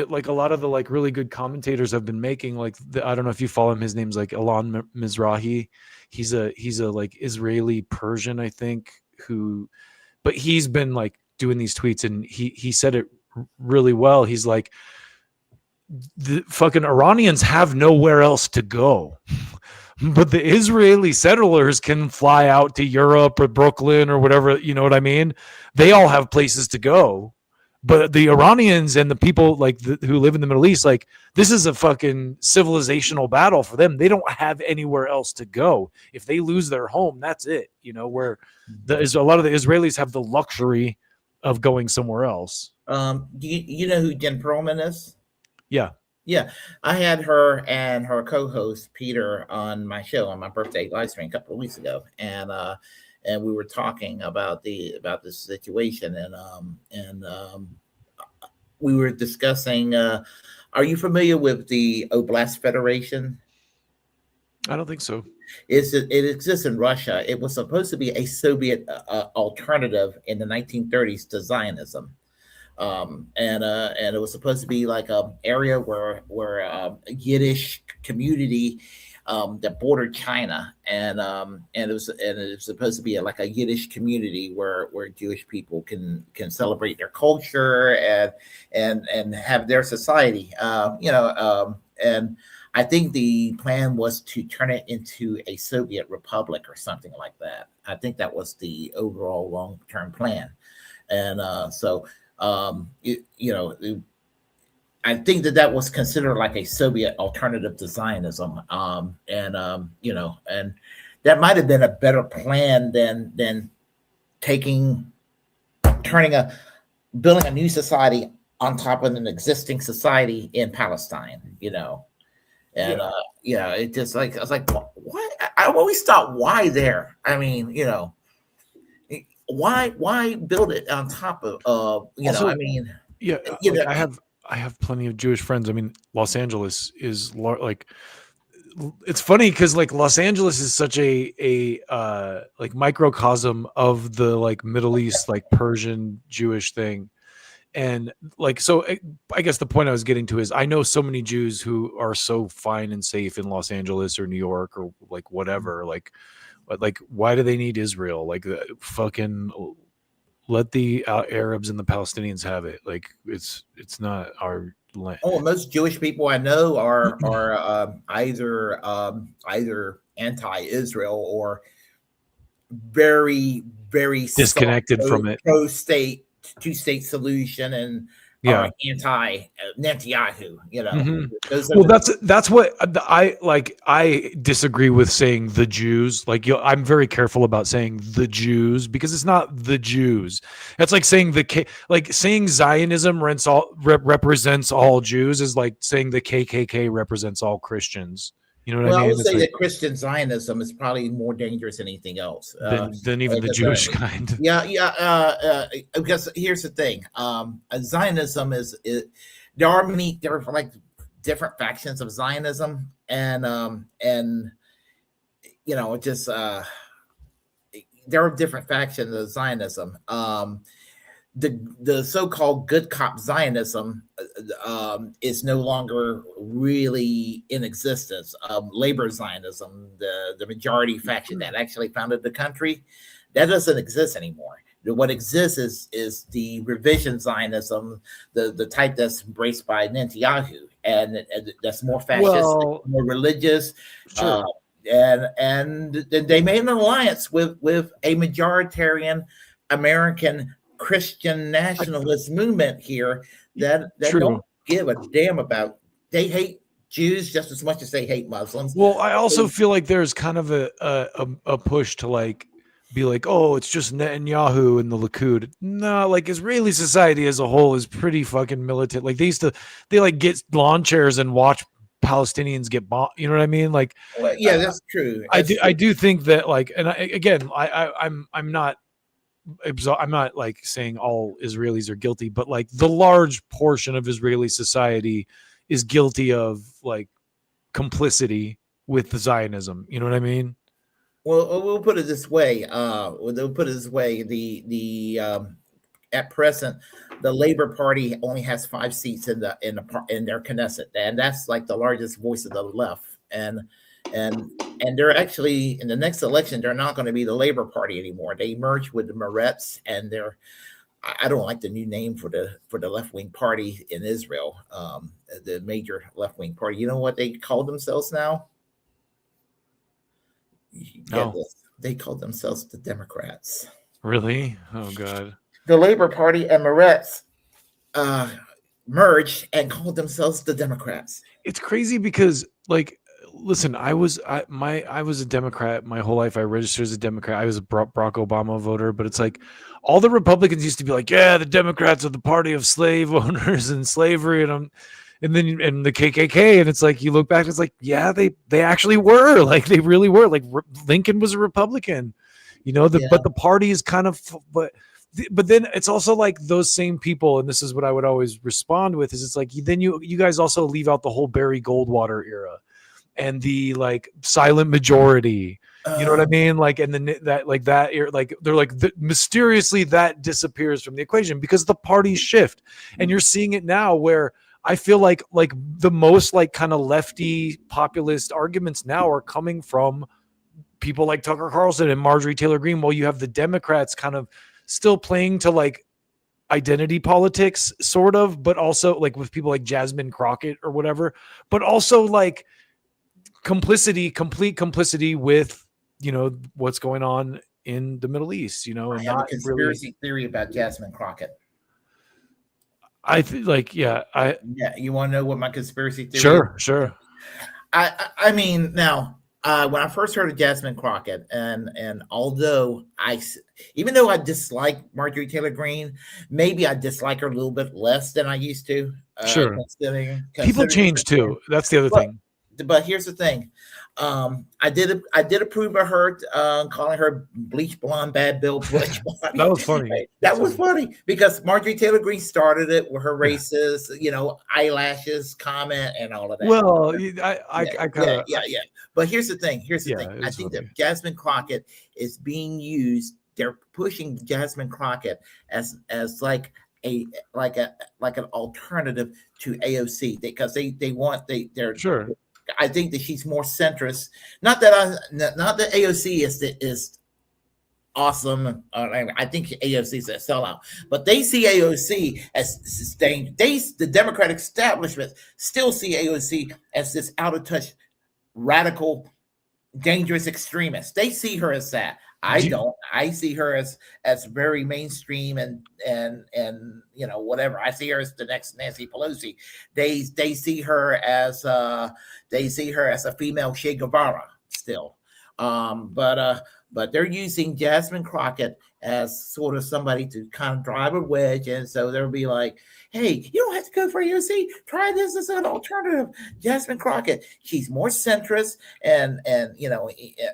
like a lot of the like really good commentators have been making. Like I don't know if you follow him. His name's like Alon Mizrahi. He's a like Israeli Persian, I think, but he's been like doing these tweets, and he said it really well. He's like, the fucking Iranians have nowhere else to go. But the Israeli settlers can fly out to Europe or Brooklyn or whatever, you know what I mean? They all have places to go. But the Iranians and the people like who live in the Middle East, like this is a fucking civilizational battle for them. They don't have anywhere else to go. If they lose their home, that's it. Where a lot of the Israelis have the luxury of going somewhere else. Do you know who Jen Perlman is? Yeah. Yeah, I had her and her co-host Peter on my show on my birthday live stream a couple of weeks ago, and we were talking about this situation, and we were discussing. Are you familiar with the Oblast Federation? I don't think so. It exists in Russia. It was supposed to be a Soviet alternative in the 1930s to Zionism, and it was supposed to be like a area where a Yiddish community that bordered China, and it was supposed to be like a Yiddish community where Jewish people can celebrate their culture and have their society. And I think the plan was to turn it into a Soviet republic or something like that. I think that was the overall long term plan, and I think that was considered like a Soviet alternative to Zionism, and that might have been a better plan than turning building a new society on top of an existing society in Palestine, and it just like I was like, what? I always thought, why there? I mean, why build it on top of Also, I mean, yeah, like I have plenty of Jewish friends. I mean, Los Angeles is like, it's funny because like Los Angeles is such a like microcosm of the like Middle East, like Persian Jewish thing. And like, so I guess the point I was getting to is I know so many Jews who are so fine and safe in Los Angeles or New York or like whatever, like, but like, why do they need Israel? Like, fucking let the Arabs and the Palestinians have it. Like, it's not our land. Oh, most Jewish people I know are either anti-Israel or very very Disconnected from it. pro-state two-state solution and Yeah. are anti Netanyahu. Well, that's what I like. I disagree with saying the Jews. Like, I'm very careful about saying the Jews because it's not the Jews. That's like saying saying Zionism represents all Jews is like saying the KKK represents all Christians. You know what I mean? I would say that Christian Zionism is probably more dangerous than anything else than even the Jewish kind. Yeah. Because here's the thing: Zionism there are like different factions of Zionism, and just there are different factions of Zionism. The so-called good cop Zionism is no longer really in existence. Labor Zionism, the majority faction that actually founded the country, that doesn't exist anymore. What exists is the revision Zionism, the type that's embraced by Netanyahu, and that's more fascist, more religious. Sure. And they made an alliance with a majoritarian American Christian nationalist movement here that don't give a damn about. They hate Jews just as much as they hate Muslims. Well, I also feel like there's kind of a push to like be like, oh, it's just Netanyahu and the Likud. No, like Israeli society as a whole is pretty fucking militant. Like they like get lawn chairs and watch Palestinians get bombed. You know what I mean? Like, well, yeah, that's true. I do think that like, and I'm not like saying all Israelis are guilty, but like the large portion of Israeli society is guilty of like complicity with the Zionism. You know what I mean? Well, we'll put it this way. At present, the Labor Party only has 5 seats in their Knesset, and that's like the largest voice of the left. And they're actually in the next election, they're not going to be the Labor Party anymore. They merged with the Meretz, and I don't like the new name for the left wing party in Israel, the major left wing party. You know what they call themselves now? No. They call themselves the Democrats. Really? Oh God. The Labor Party and Meretz merged and called themselves the Democrats. It's crazy because like listen, I was a Democrat my whole life. I registered as a Democrat. I was a Barack Obama voter, but it's like all the Republicans used to be like, yeah, the Democrats are the party of slave owners and slavery, and then and the KKK, and it's like you look back, it's like, yeah, they actually were, like they really were. Like Lincoln was a Republican, Yeah. but the party is kind of, but then it's also like those same people, and this is what I would always respond with, is it's like then you guys also leave out the whole Barry Goldwater era and the like silent majority. You know what I mean? Like, and then that like that like they're like mysteriously that disappears from the equation because the parties shift, and you're seeing it now where I feel like the most like kind of lefty populist arguments now are coming from people like Tucker Carlson and Marjorie Taylor Greene, while you have the Democrats kind of still playing to like identity politics sort of, but also like with people like Jasmine Crockett or whatever, but also like complete complicity with, what's going on in the Middle East, and I have not a conspiracy theory about Jasmine Crockett. Yeah, you want to know what my conspiracy theory is? Sure. I mean, now, when I first heard of Jasmine Crockett, and although even though I dislike Marjorie Taylor Greene, maybe I dislike her a little bit less than I used to. Sure. Considering people change too. That's the other thing. But here's the thing. I did approve of her calling her bleach blonde bad Bill Butch. That was funny. That was funny because Marjorie Taylor Greene started it with her racist, eyelashes comment and all of that. Well, I kind of yeah. But here's the thing. I think that Jasmine Crockett is being used. They're pushing Jasmine Crockett as like an alternative to AOC because they're sure. I think that she's more centrist. Not that AOC is awesome. I think AOC is a sellout, but they see AOC as sustained. The Democratic establishment still see AOC as this out of touch, radical, dangerous extremist. They see her as that. I don't. I see her as very mainstream and whatever. I see her as the next Nancy Pelosi. They see her as a female Che Guevara still. But they're using Jasmine Crockett as sort of somebody to kind of drive a wedge, and so they'll be like, "Hey, you don't have to go for AOC. Try this as an alternative." Jasmine Crockett, she's more centrist, and.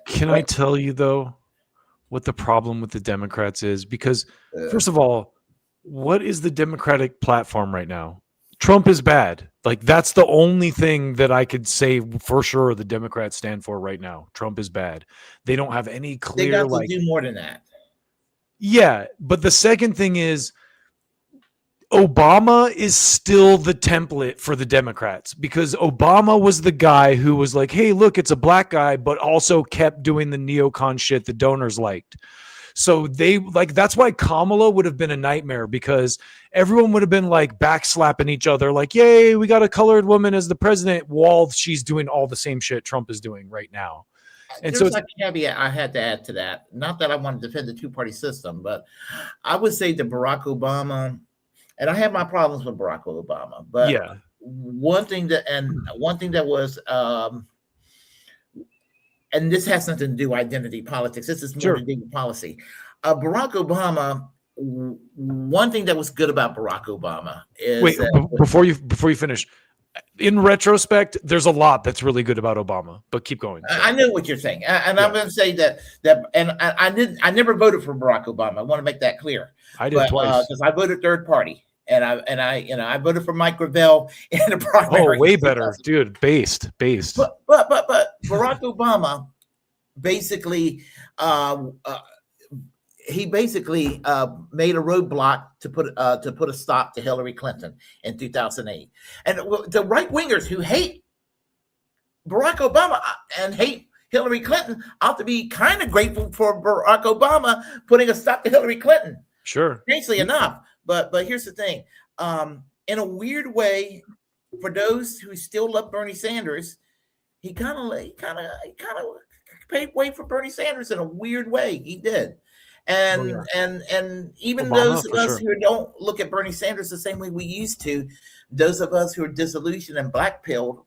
Can I tell you though what the problem with the Democrats is? Because first of all, what is the Democratic platform right now? Trump is bad. Like that's the only thing that I could say for sure the Democrats stand for right now. Trump is bad. They don't have any clear. They got to do more than that. Yeah, but the second thing is Obama is still the template for the Democrats because Obama was the guy who was like, hey, look, it's a black guy, but also kept doing the neocon shit the donors liked. So that's why Kamala would have been a nightmare because everyone would have been like backslapping each other like, yay, we got a colored woman as the president while she's doing all the same shit Trump is doing right now. And there's a caveat I had to add to that. Not that I want to defend the two-party system, but I would say that Barack Obama, and I have my problems with Barack Obama, but yeah, one thing that was, and this has nothing to do with identity politics. This is more to do with policy. Barack Obama. One thing that was good about Barack Obama is before you finish. In retrospect, there's a lot that's really good about Obama, but keep going. I know what you're saying, and I'm going to say that, and I never voted for Barack Obama. I want to make that clear. I did twice because I voted third party, and I voted for Mike Gravel in the primary. Oh, way better, dude. Based. But Barack Obama basically. He basically made a roadblock to put a stop to Hillary Clinton in 2008, and the right wingers who hate Barack Obama and hate Hillary Clinton ought to be kind of grateful for Barack Obama putting a stop to Hillary Clinton. Sure, strangely enough, but here's the thing: in a weird way, for those who still love Bernie Sanders, he kind of paved way for Bernie Sanders in a weird way. He did. And even Obama, those of us who don't look at Bernie Sanders the same way we used to, those of us who are disillusioned and black-pilled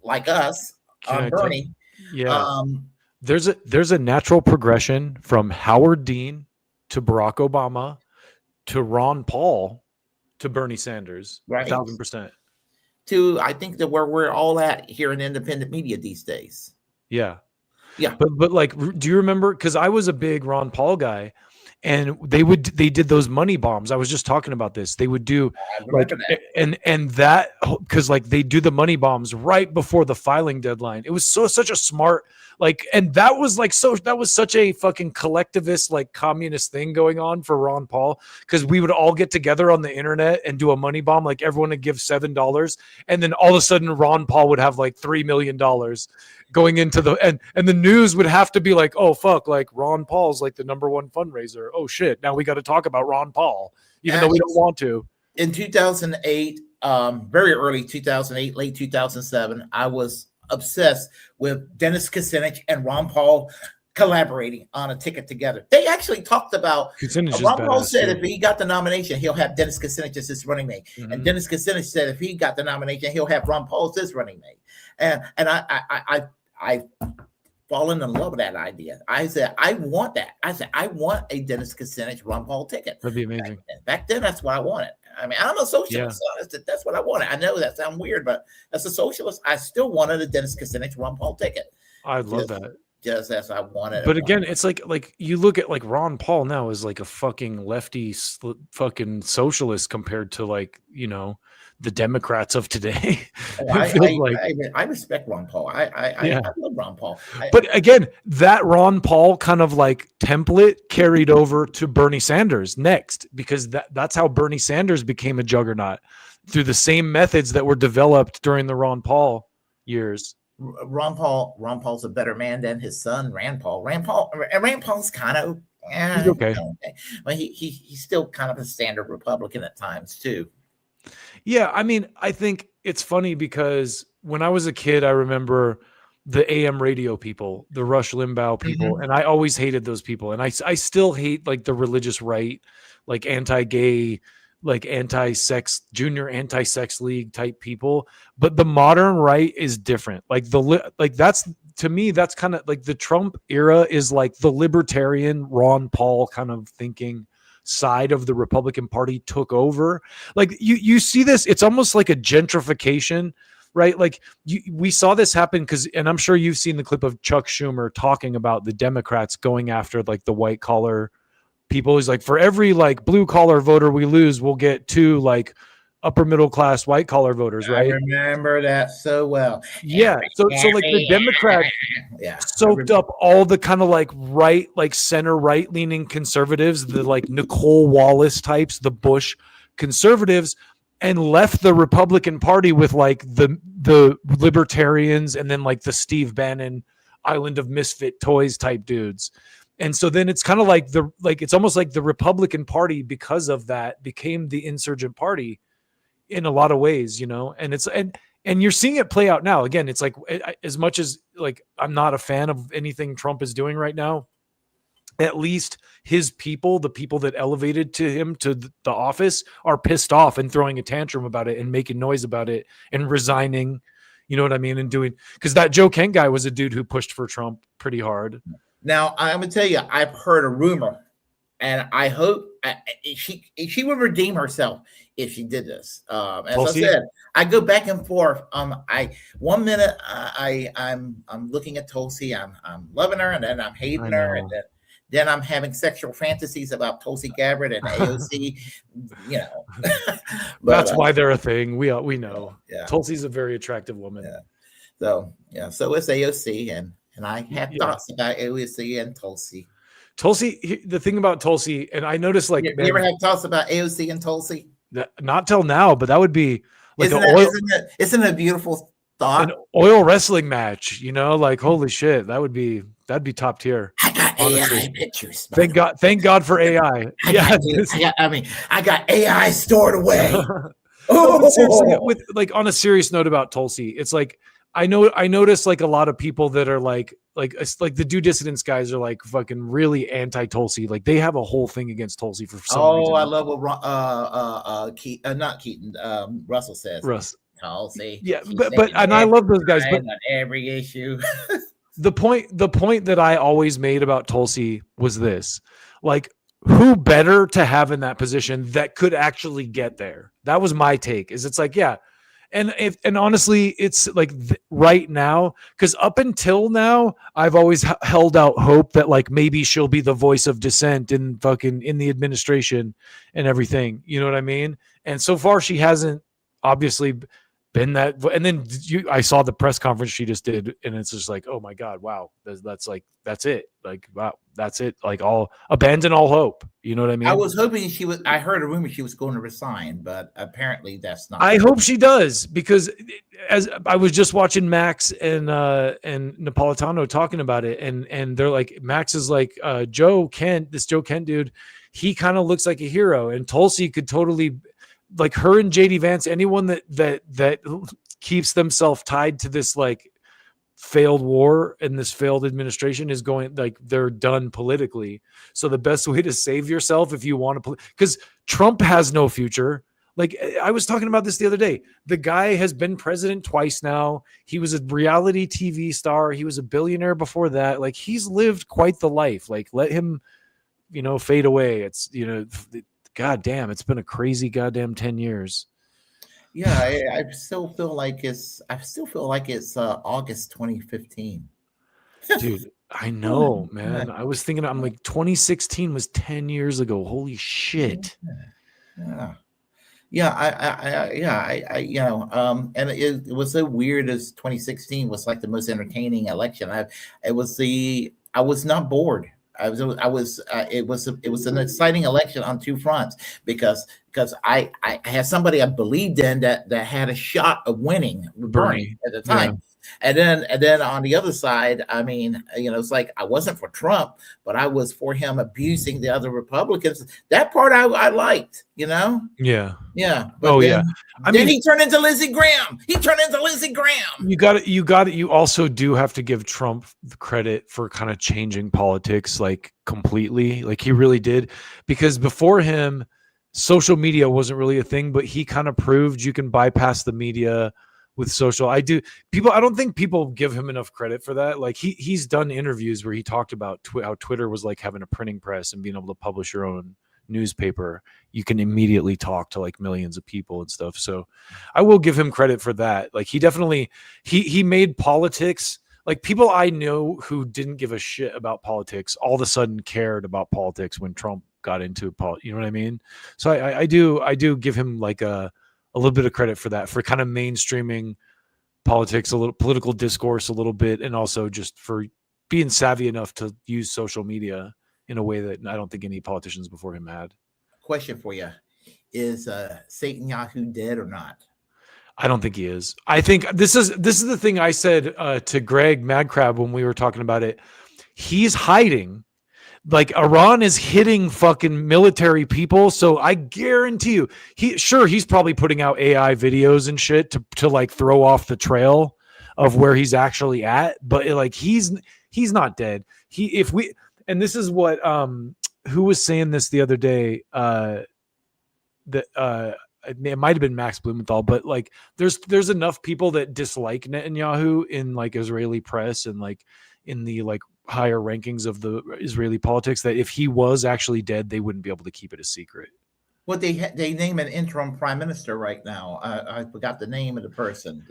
like us, Can I tell? Bernie. Yeah. Um, There's a natural progression from Howard Dean to Barack Obama to Ron Paul to Bernie Sanders. right. 1,000%. To I think that where we're all at here in independent media these days. Yeah. Yeah. But like, do you remember? Because I was a big Ron Paul guy, and they did those money bombs. I was just talking about this. They would do I like remember that. and that because like they do the money bombs right before the filing deadline. It was such a smart like, and that was like that was such a fucking collectivist like communist thing going on for Ron Paul, because we would all get together on the internet and do a money bomb. Like everyone would give $7, and then all of a sudden Ron Paul would have like $3 million going into the and the news would have to be like, oh fuck, like Ron Paul's like the #1 fundraiser. Oh shit, now we got to talk about Ron Paul, even though we don't want to. In 2008, very early 2008, late 2007, I was obsessed with Dennis Kucinich and Ron Paul collaborating on a ticket together. They actually talked about Ron Paul said if he got the nomination, he'll have Dennis Kucinich as his running mate, and Dennis Kucinich said if he got the nomination, he'll have Ron Paul as his running mate. And I fallen in love with that idea. I said, I want that. I said, I want a Dennis Kucinich Ron Paul ticket. That'd be amazing. Back then, that's what I wanted. I mean, I'm a socialist. So that's what I wanted. I know that sounds weird, but as a socialist, I still wanted a Dennis Kucinich Ron Paul ticket. I'd love that. Just as I wanted. But again, it's like you look at like Ron Paul now is like a fucking lefty fucking socialist compared to like, you know, the Democrats of today. I respect Ron Paul. I love Ron Paul. But again, that Ron Paul kind of like template carried over to Bernie Sanders next, because that's how Bernie Sanders became a juggernaut, through the same methods that were developed during the Ron Paul years. Ron Paul's a better man than his son, Rand Paul. Rand Paul's kind of he's okay. But he's still kind of a standard Republican at times too. Yeah, I mean, I think it's funny because when I was a kid, I remember the AM radio people, the Rush Limbaugh people, and I always hated those people. And I still hate like the religious right, like anti-gay, like anti-sex, junior anti-sex league type people. But the modern right is different. Like that's, to me, that's kind of like the Trump era is like the libertarian Ron Paul kind of thinking side of the Republican Party took over. Like you see this, it's almost like a gentrification, right? Like we saw this happen because, and I'm sure you've seen the clip of Chuck Schumer talking about the Democrats going after like the white collar people. He's like, for every like blue collar voter we lose, we'll get 2 like upper middle class white collar voters, right? I remember that so well. Yeah. So like the Democrats soaked up all the kind of like right, like center right leaning conservatives, the like Nicole Wallace types, the Bush conservatives, and left the Republican Party with like the libertarians and then like the Steve Bannon Island of Misfit Toys type dudes. And so then it's kind of like it's almost like the Republican Party, because of that, became the insurgent party in a lot of ways, you know, and it's, and you're seeing it play out now. Again, it's like, as much as like, I'm not a fan of anything Trump is doing right now, at least his people, the people that elevated to him to the office, are pissed off and throwing a tantrum about it and making noise about it and resigning, you know what I mean? And doing, because that Joe Kent guy was a dude who pushed for Trump pretty hard. Now, I'm going to tell you, I've heard a rumor, and I hope she will redeem herself if she did this. As I said, I go back and forth. One minute I'm looking at Tulsi, I'm loving her, and then I'm hating her, and then I'm having sexual fantasies about Tulsi Gabbard and AOC. You know, but, that's why they're a thing. We know. Yeah. Tulsi's a very attractive woman. Yeah. So it's AOC, and I have thoughts about AOC and Tulsi. Tulsi, the thing about Tulsi, and I noticed like you ever have thoughts about AOC and Tulsi? Not till now, but that would be like isn't it a beautiful thought? An oil wrestling match, you know, like holy shit, that'd be top tier. I got AI pictures. Thank God for AI. I got AI stored away. Seriously, with like on a serious note about Tulsi, it's like I notice like a lot of people that are like the Do Dissidents guys are like fucking really anti-Tulsi. Like they have a whole thing against Tulsi for some reason. I love what not Keaton, Russell says. Tulsi. Yeah, She's but taking and I every love those guys. But side on every issue. the point that I always made about Tulsi was this: like, who better to have in that position that could actually get there? That was my take. Is it's like, yeah, and honestly, it's like right now, because up until now, I've always held out hope that like maybe she'll be the voice of dissent in the administration and everything. You know what I mean? And so far, she hasn't obviously been that. And then I saw the press conference she just did, and it's just like, oh my god, wow, that's like that's it. Like wow, that's it. Like all abandon all hope. You know what I mean? I was hoping she was. I heard a rumor she was going to resign, but apparently that's not. I hope she does, because as I was just watching Max and Napolitano talking about it, and they're like, Max is like, Joe Kent, this Joe Kent dude, he kind of looks like a hero, and Tulsi could totally, like her and JD Vance, anyone that keeps themselves tied to this like failed war and this failed administration is going, like they're done politically. So the best way to save yourself, if you want to, because Trump has no future. Like I was talking about this the other day. The guy has been president twice now. He was a reality TV star. He was a billionaire before that. Like he's lived quite the life. Like let him, fade away. It's, God damn, it's been a crazy goddamn 10 years. Yeah, I still feel like it's. I still feel like it's August 2015. Dude, I know, man. I was thinking, I'm like, 2016 was 10 years ago. Holy shit. Yeah. Yeah, and it was so weird as 2016 was like the most entertaining election. I was not bored. It was an exciting election on two fronts because I had somebody I believed in that had a shot of winning, Bernie at the time. Yeah. And then on the other side, I mean, it's like I wasn't for Trump, but I was for him abusing the other Republicans. That part I liked, Yeah. Yeah. But then he turned into Lindsey Graham. You also do have to give Trump the credit for kind of changing politics, like completely. Like he really did, because before him, social media wasn't really a thing, but he kind of proved you can bypass the media with social. I don't think people give him enough credit for that. Like he's done interviews where he talked about how Twitter was like having a printing press and being able to publish your own newspaper. You can immediately talk to like millions of people and stuff. So I will give him credit for that. Like he definitely, he made politics, like people I know who didn't give a shit about politics all of a sudden cared about politics when Trump got into politics. You know what I mean? So I do give him like a little bit of credit for that, for kind of mainstreaming politics, a little political discourse, a little bit, and also just for being savvy enough to use social media in a way that I don't think any politicians before him had. Question for you: is Satanyahu dead or not? I don't think he is. I think this is the thing I said to Greg Madcrab when we were talking about it. He's hiding. Like Iran is hitting fucking military people, so I guarantee you, he's probably putting out AI videos and shit to like throw off the trail of where he's actually at. But like he's not dead. And this is what who was saying this the other day, that it might have been Max Blumenthal, but like there's enough people that dislike Netanyahu in like Israeli press and like in the like higher rankings of the Israeli politics that if he was actually dead, they wouldn't be able to keep it a secret. Well, they name an interim prime minister right now. I forgot the name of the person.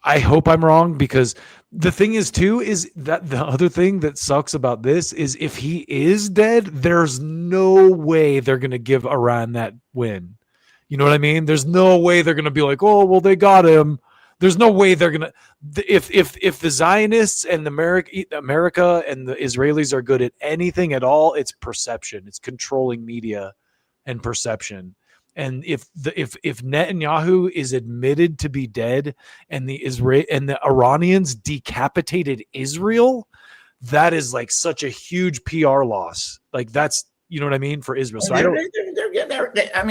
I hope I'm wrong, because the thing is too, is that the other thing that sucks about this is if he is dead, there's no way they're going to give Iran that win. You know what I mean? There's no way they're going to be like, oh, well, they got him. There's no way they're going to, if the Zionists and America and the Israelis are good at anything at all, it's perception. It's controlling media and perception. And if Netanyahu is admitted to be dead and the Iranians decapitated Israel, that is like such a huge PR loss. Like that's, you know what I mean, for Israel. So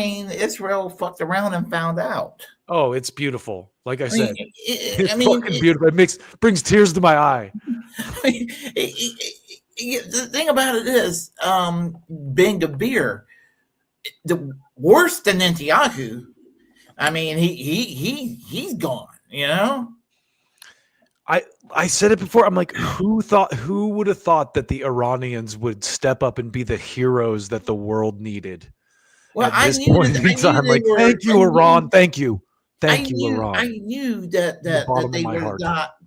Israel fucked around and found out. Oh, it's beautiful. Like I said, it's fucking beautiful. It brings tears to my eye. The thing about it is, Ben Gvir, worse than Netanyahu. I mean, he's gone. You know. I said it before. I'm like, who would have thought that the Iranians would step up and be the heroes that the world needed Well, at this point in time? Like, thank you, Iran. Thank you, Iran. I knew that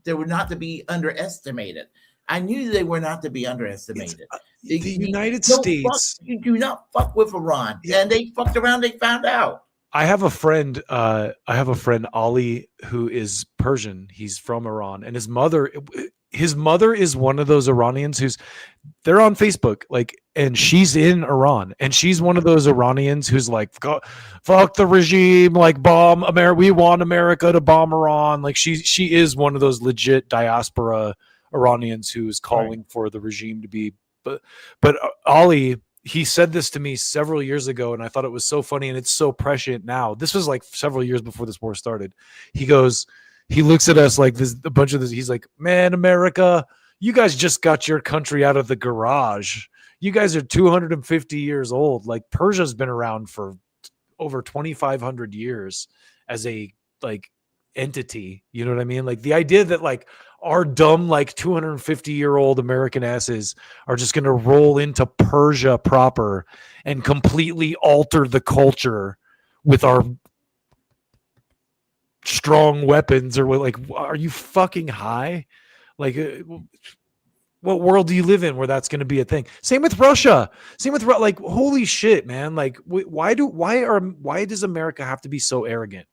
they were not to be underestimated. I knew they were not to be underestimated. The United States, you do not fuck with Iran, and they fucked around. They found out. I have a friend, Ali, who is Persian. He's from Iran, and his mother is one of those Iranians they're on Facebook, like, and she's in Iran, and she's one of those Iranians who's like, fuck the regime, like, bomb America. We want America to bomb Iran. Like, she is one of those legit diaspora Iranians who's calling for the regime to be, but Ali, he said this to me several years ago, and I thought it was so funny, and it's so prescient now. This was like several years before this war started. He looks at us like this, a bunch of this. He's like, man, America, you guys just got your country out of the garage. You guys are 250 years old. Like, Persia's been around for over 2,500 years as a, like, entity. You know what I mean? Like, the idea that, like, our dumb, like, 250-year-old American asses are just going to roll into Persia proper and completely alter the culture with our strong weapons, or like, are you fucking high? Like, what world do you live in where that's going to be a thing? Same with Russia. Like, holy shit, man. Like, why does America have to be so arrogant?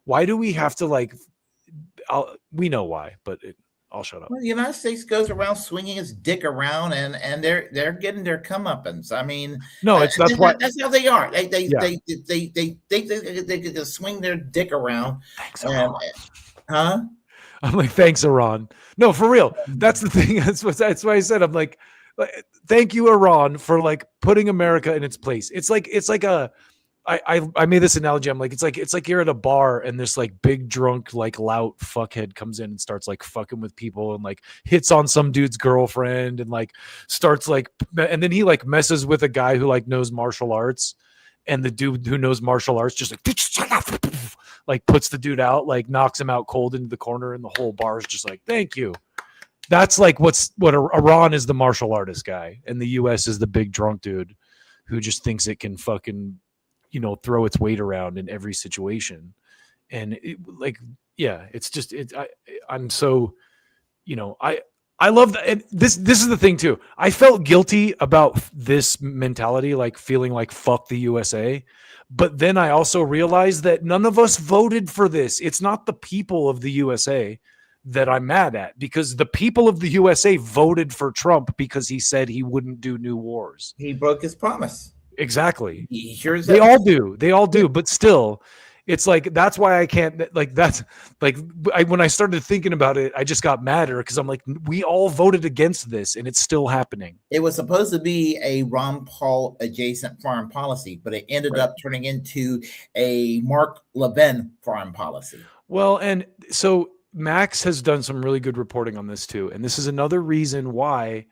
Why do we have to, like, we know why, but I'll shut up. Well, the United States goes around swinging its dick around, and they're getting their comeuppance. I mean, no, that's how they are. They get to swing their dick around. Thanks, Iran. Huh? I'm like, thanks, Iran. No, for real. That's the thing. That's why I said, I'm like, thank you, Iran, for, like, putting America in its place. It's like I made this analogy. I'm like, it's like you're at a bar and this, like, big drunk, like, lout fuckhead comes in and starts, like, fucking with people and, like, hits on some dude's girlfriend and, like, starts, like, and then he, like, messes with a guy who, like, knows martial arts, and the dude who knows martial arts just like puts the dude out, like, knocks him out cold into the corner, and the whole bar is just like, thank you. That's like what Iran is, the martial artist guy, and the US is the big drunk dude who just thinks it can fucking, you know, throw its weight around in every situation. And it's just, I'm so, you know, I love that. And this is the thing too. I felt guilty about this mentality, like feeling like fuck the USA. But then I also realized that none of us voted for this. It's not the people of the USA that I'm mad at, because the people of the USA voted for Trump because he said he wouldn't do new wars. He broke his promise. Exactly. They all do. But still, it's like, that's why I can't, like, that's like, when I started thinking about it, I just got madder, because I'm like, we all voted against this and it's still happening. It was supposed to be a Ron Paul adjacent foreign policy, but it ended up turning into a Mark Levin foreign policy. Well, and so Max has done some really good reporting on this too. And this is another reason why,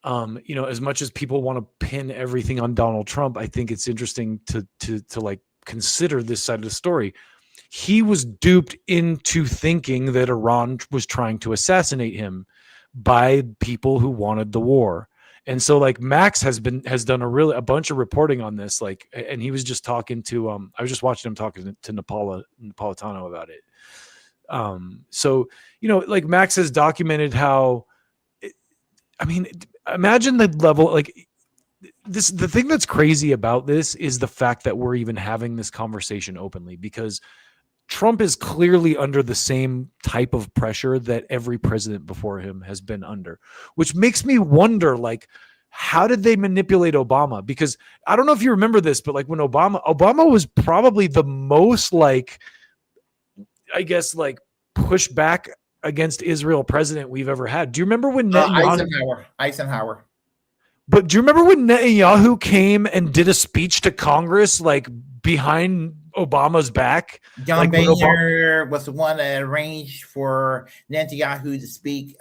you know, as much as people want to pin everything on Donald Trump, I think it's interesting to like consider this side of the story. He was duped into thinking that Iran was trying to assassinate him by people who wanted the war. And so, like, Max has done a bunch of reporting on this, like, and he was just talking to I was just watching him talking to Napolitano about it. So, you know, like, Max has documented how, I mean, imagine the level, like, this, the thing that's crazy about this is the fact that we're even having this conversation openly, because Trump is clearly under the same type of pressure that every president before him has been under, which makes me wonder, like, how did they manipulate Obama? Because I don't know if you remember this, but, like, when Obama was probably the most, like, I guess, like, pushback against Israel president we've ever had. Do you remember when Eisenhower? But do you remember when Netanyahu came and did a speech to Congress, like, behind Obama's back? John like, Boehner was the one that arranged for Netanyahu to speak.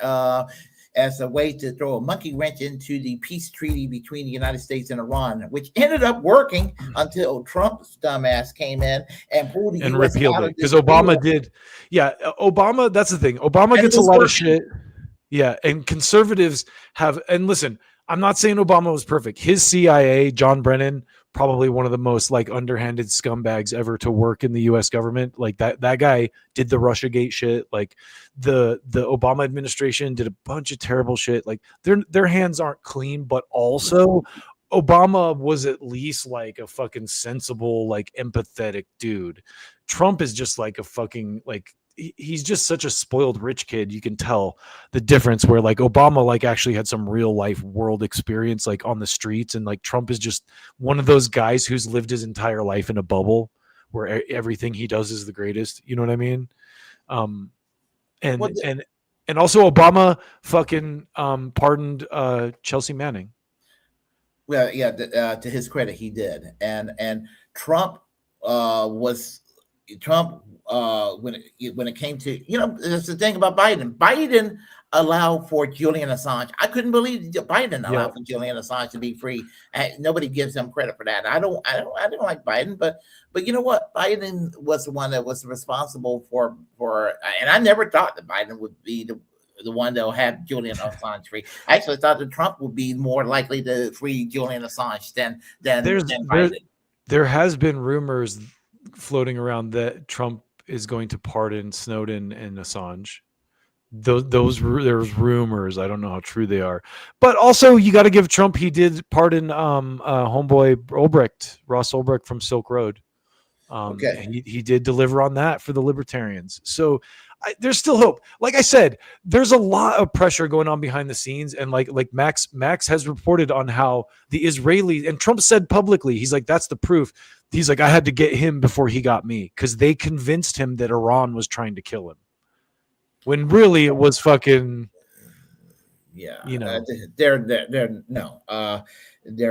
as a way to throw a monkey wrench into the peace treaty between the United States and Iran, which ended up working until Trump's dumbass came in and pulled the and U.S. repealed out it of because this Obama deal. did. Yeah, Obama. That's the thing. Obama And it gets a was lot of working. shit. Yeah, and conservatives have. And listen, I'm not saying Obama was perfect. His CIA, John Brennan, probably one of the most like underhanded scumbags ever to work in the U.S. government. Like that guy did the RussiaGate shit. Like the Obama administration did a bunch of terrible shit. Like their hands aren't clean, but also Obama was at least like a fucking sensible, like empathetic dude. Trump is just like a fucking like he's just such a spoiled rich kid. You can tell the difference where like Obama like actually had some real life world experience like on the streets, and like Trump is just one of those guys who's lived his entire life in a bubble where everything he does is the greatest. You know what I mean? Um, and Well, and also Obama fucking pardoned Chelsea Manning. Well, yeah, to his credit, he did, and Trump was Trump when it came to that's the thing about Biden. Biden allowed for Julian Assange. I couldn't believe Biden allowed for Julian Assange to be free. Nobody gives him credit for that. I don't like Biden, but you know what? Biden was the one that was responsible for, and I never thought that Biden would be the one that'll have Julian Assange free. I actually thought that Trump would be more likely to free Julian Assange than Biden. There has been rumors floating around that Trump is going to pardon Snowden and Assange. There's rumors. I don't know how true they are, but also you got to give Trump. He did pardon homeboy Ross Ulbricht from Silk Road. Okay, he did deliver on that for the libertarians. So there's still hope. Like I said, there's a lot of pressure going on behind the scenes, and like Max has reported on how the Israelis, and Trump said publicly, he's like, that's the proof. He's like, I had to get him before he got me, because they convinced him that Iran was trying to kill him, when really it was fucking. Yeah, they're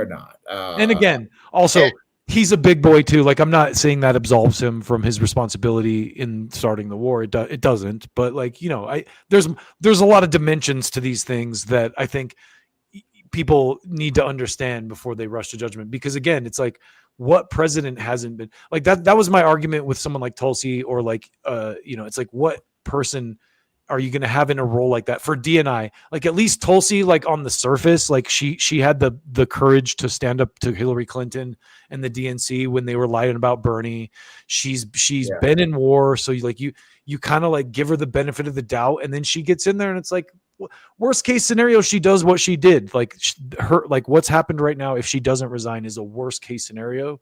not. And again, also. He's a big boy too. Like, I'm not saying that absolves him from his responsibility in starting the war. It doesn't. But like, there's a lot of dimensions to these things that I think people need to understand before they rush to judgment. Because again, it's like, what president hasn't been like that? That was my argument with someone like Tulsi, or like, it's like, what person are you going to have in a role like that for DNI? Like, at least Tulsi, like on the surface, like she had the courage to stand up to Hillary Clinton and the DNC when they were lying about Bernie. She's been in war, so you kind of like give her the benefit of the doubt, and then she gets in there, and it's like, worst case scenario, she does what she did. Like what's happened right now, if she doesn't resign, is a worst case scenario.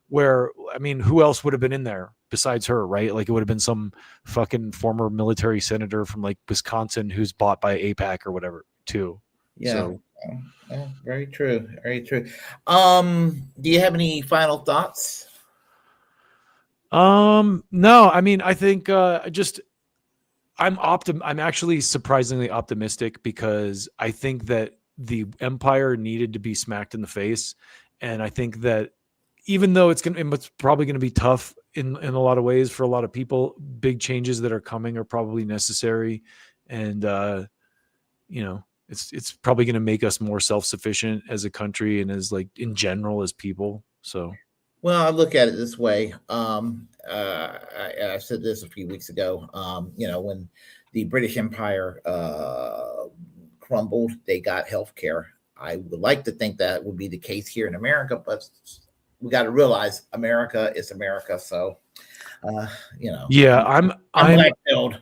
Where, I mean, who else would have been in there besides her, right? Like, it would have been some fucking former military senator from like Wisconsin who's bought by AIPAC or whatever too. Yeah. So, very true. Very true. Do you have any final thoughts? No, I mean, I think I'm actually surprisingly optimistic, because I think that the empire needed to be smacked in the face. And I think that even though it's probably going to be tough in a lot of ways for a lot of people, big changes that are coming are probably necessary. And, it's probably going to make us more self-sufficient as a country and as like in general as people. So, well, I look at it this way. I said this a few weeks ago. When the British Empire crumbled, they got healthcare. I would like to think that would be the case here in America, but we got to realize America is America. So, yeah, I'm black-pilled.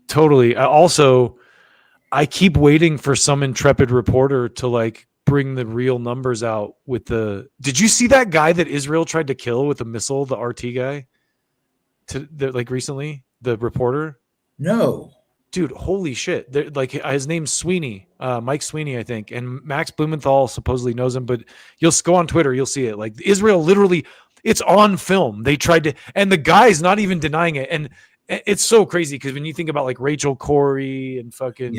Totally. I keep waiting for some intrepid reporter to like bring the real numbers out with did you see that guy that Israel tried to kill with a missile, the RT guy recently, the reporter? No. Dude, holy shit. Like, his name's Sweeney, Mike Sweeney, I think. And Max Blumenthal supposedly knows him, but you'll go on Twitter, you'll see it. Like, Israel literally, it's on film. They tried to, and the guy's not even denying it. And it's so crazy, because when you think about like Rachel Corrie and fucking,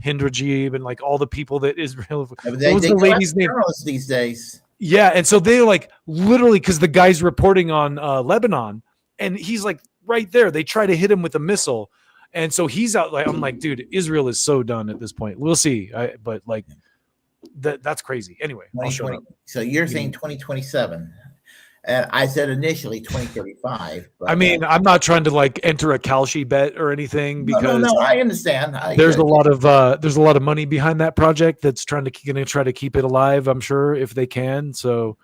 Hindrajib and like all the people that Israel, what was the lady's name these days? Yeah. And so they like literally, because the guy's reporting on Lebanon, and he's like right there. They try to hit him with a missile. And so he's out like, I'm like, dude, Israel is so done at this point. We'll see. But like that's crazy. Anyway, I'll shut up. So you're saying 2027. And I said initially 2035. But, I mean, I'm not trying to like enter a Kalshi bet or anything because no, I understand. There's a lot of money behind that project that's going to try to keep it alive. I'm sure if they can. So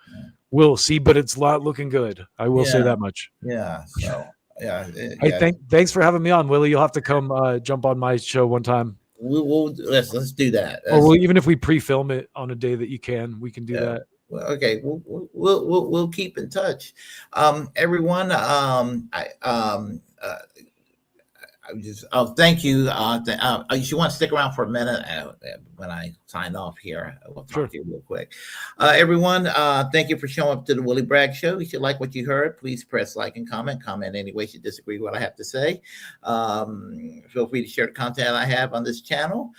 we'll see. But it's not looking good. I will say that much. Yeah. So yeah. Hey, thanks for having me on, Willie. You'll have to come jump on my show one time. Let's do that. Or even if we pre-film it on a day that you can, we can do that. Well, okay, we'll keep in touch, everyone. Thank you. You want to stick around for a minute when I sign off here? We'll talk to you real quick. Everyone, thank you for showing up to the Willie Bragg Show. If you like what you heard, please press like and comment. Comment any ways you disagree with what I have to say. Feel free to share the content I have on this channel.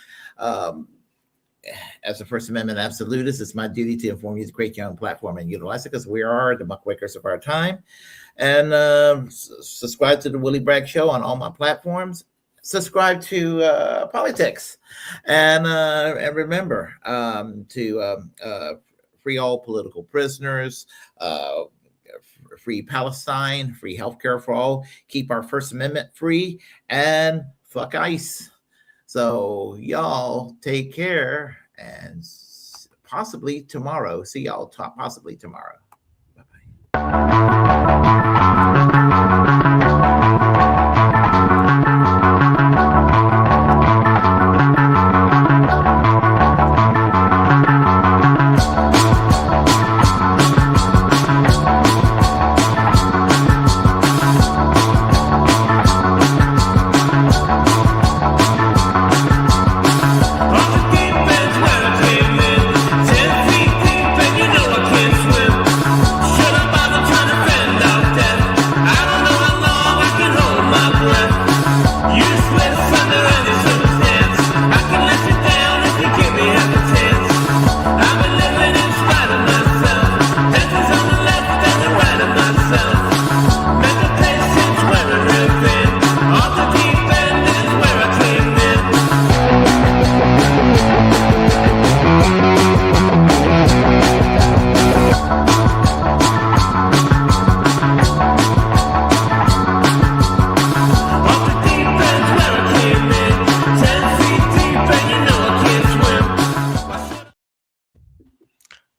As a First Amendment absolutist, it's my duty to inform you to create your own platform and utilize it because we are the muckrakers of our time. And subscribe to the Willie Bragg Show on all my platforms. Subscribe to PolyTicks. And remember to free all political prisoners, free Palestine, free healthcare for all, keep our First Amendment free, and fuck ICE. So y'all take care and possibly tomorrow. See y'all possibly tomorrow.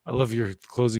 I love your closing.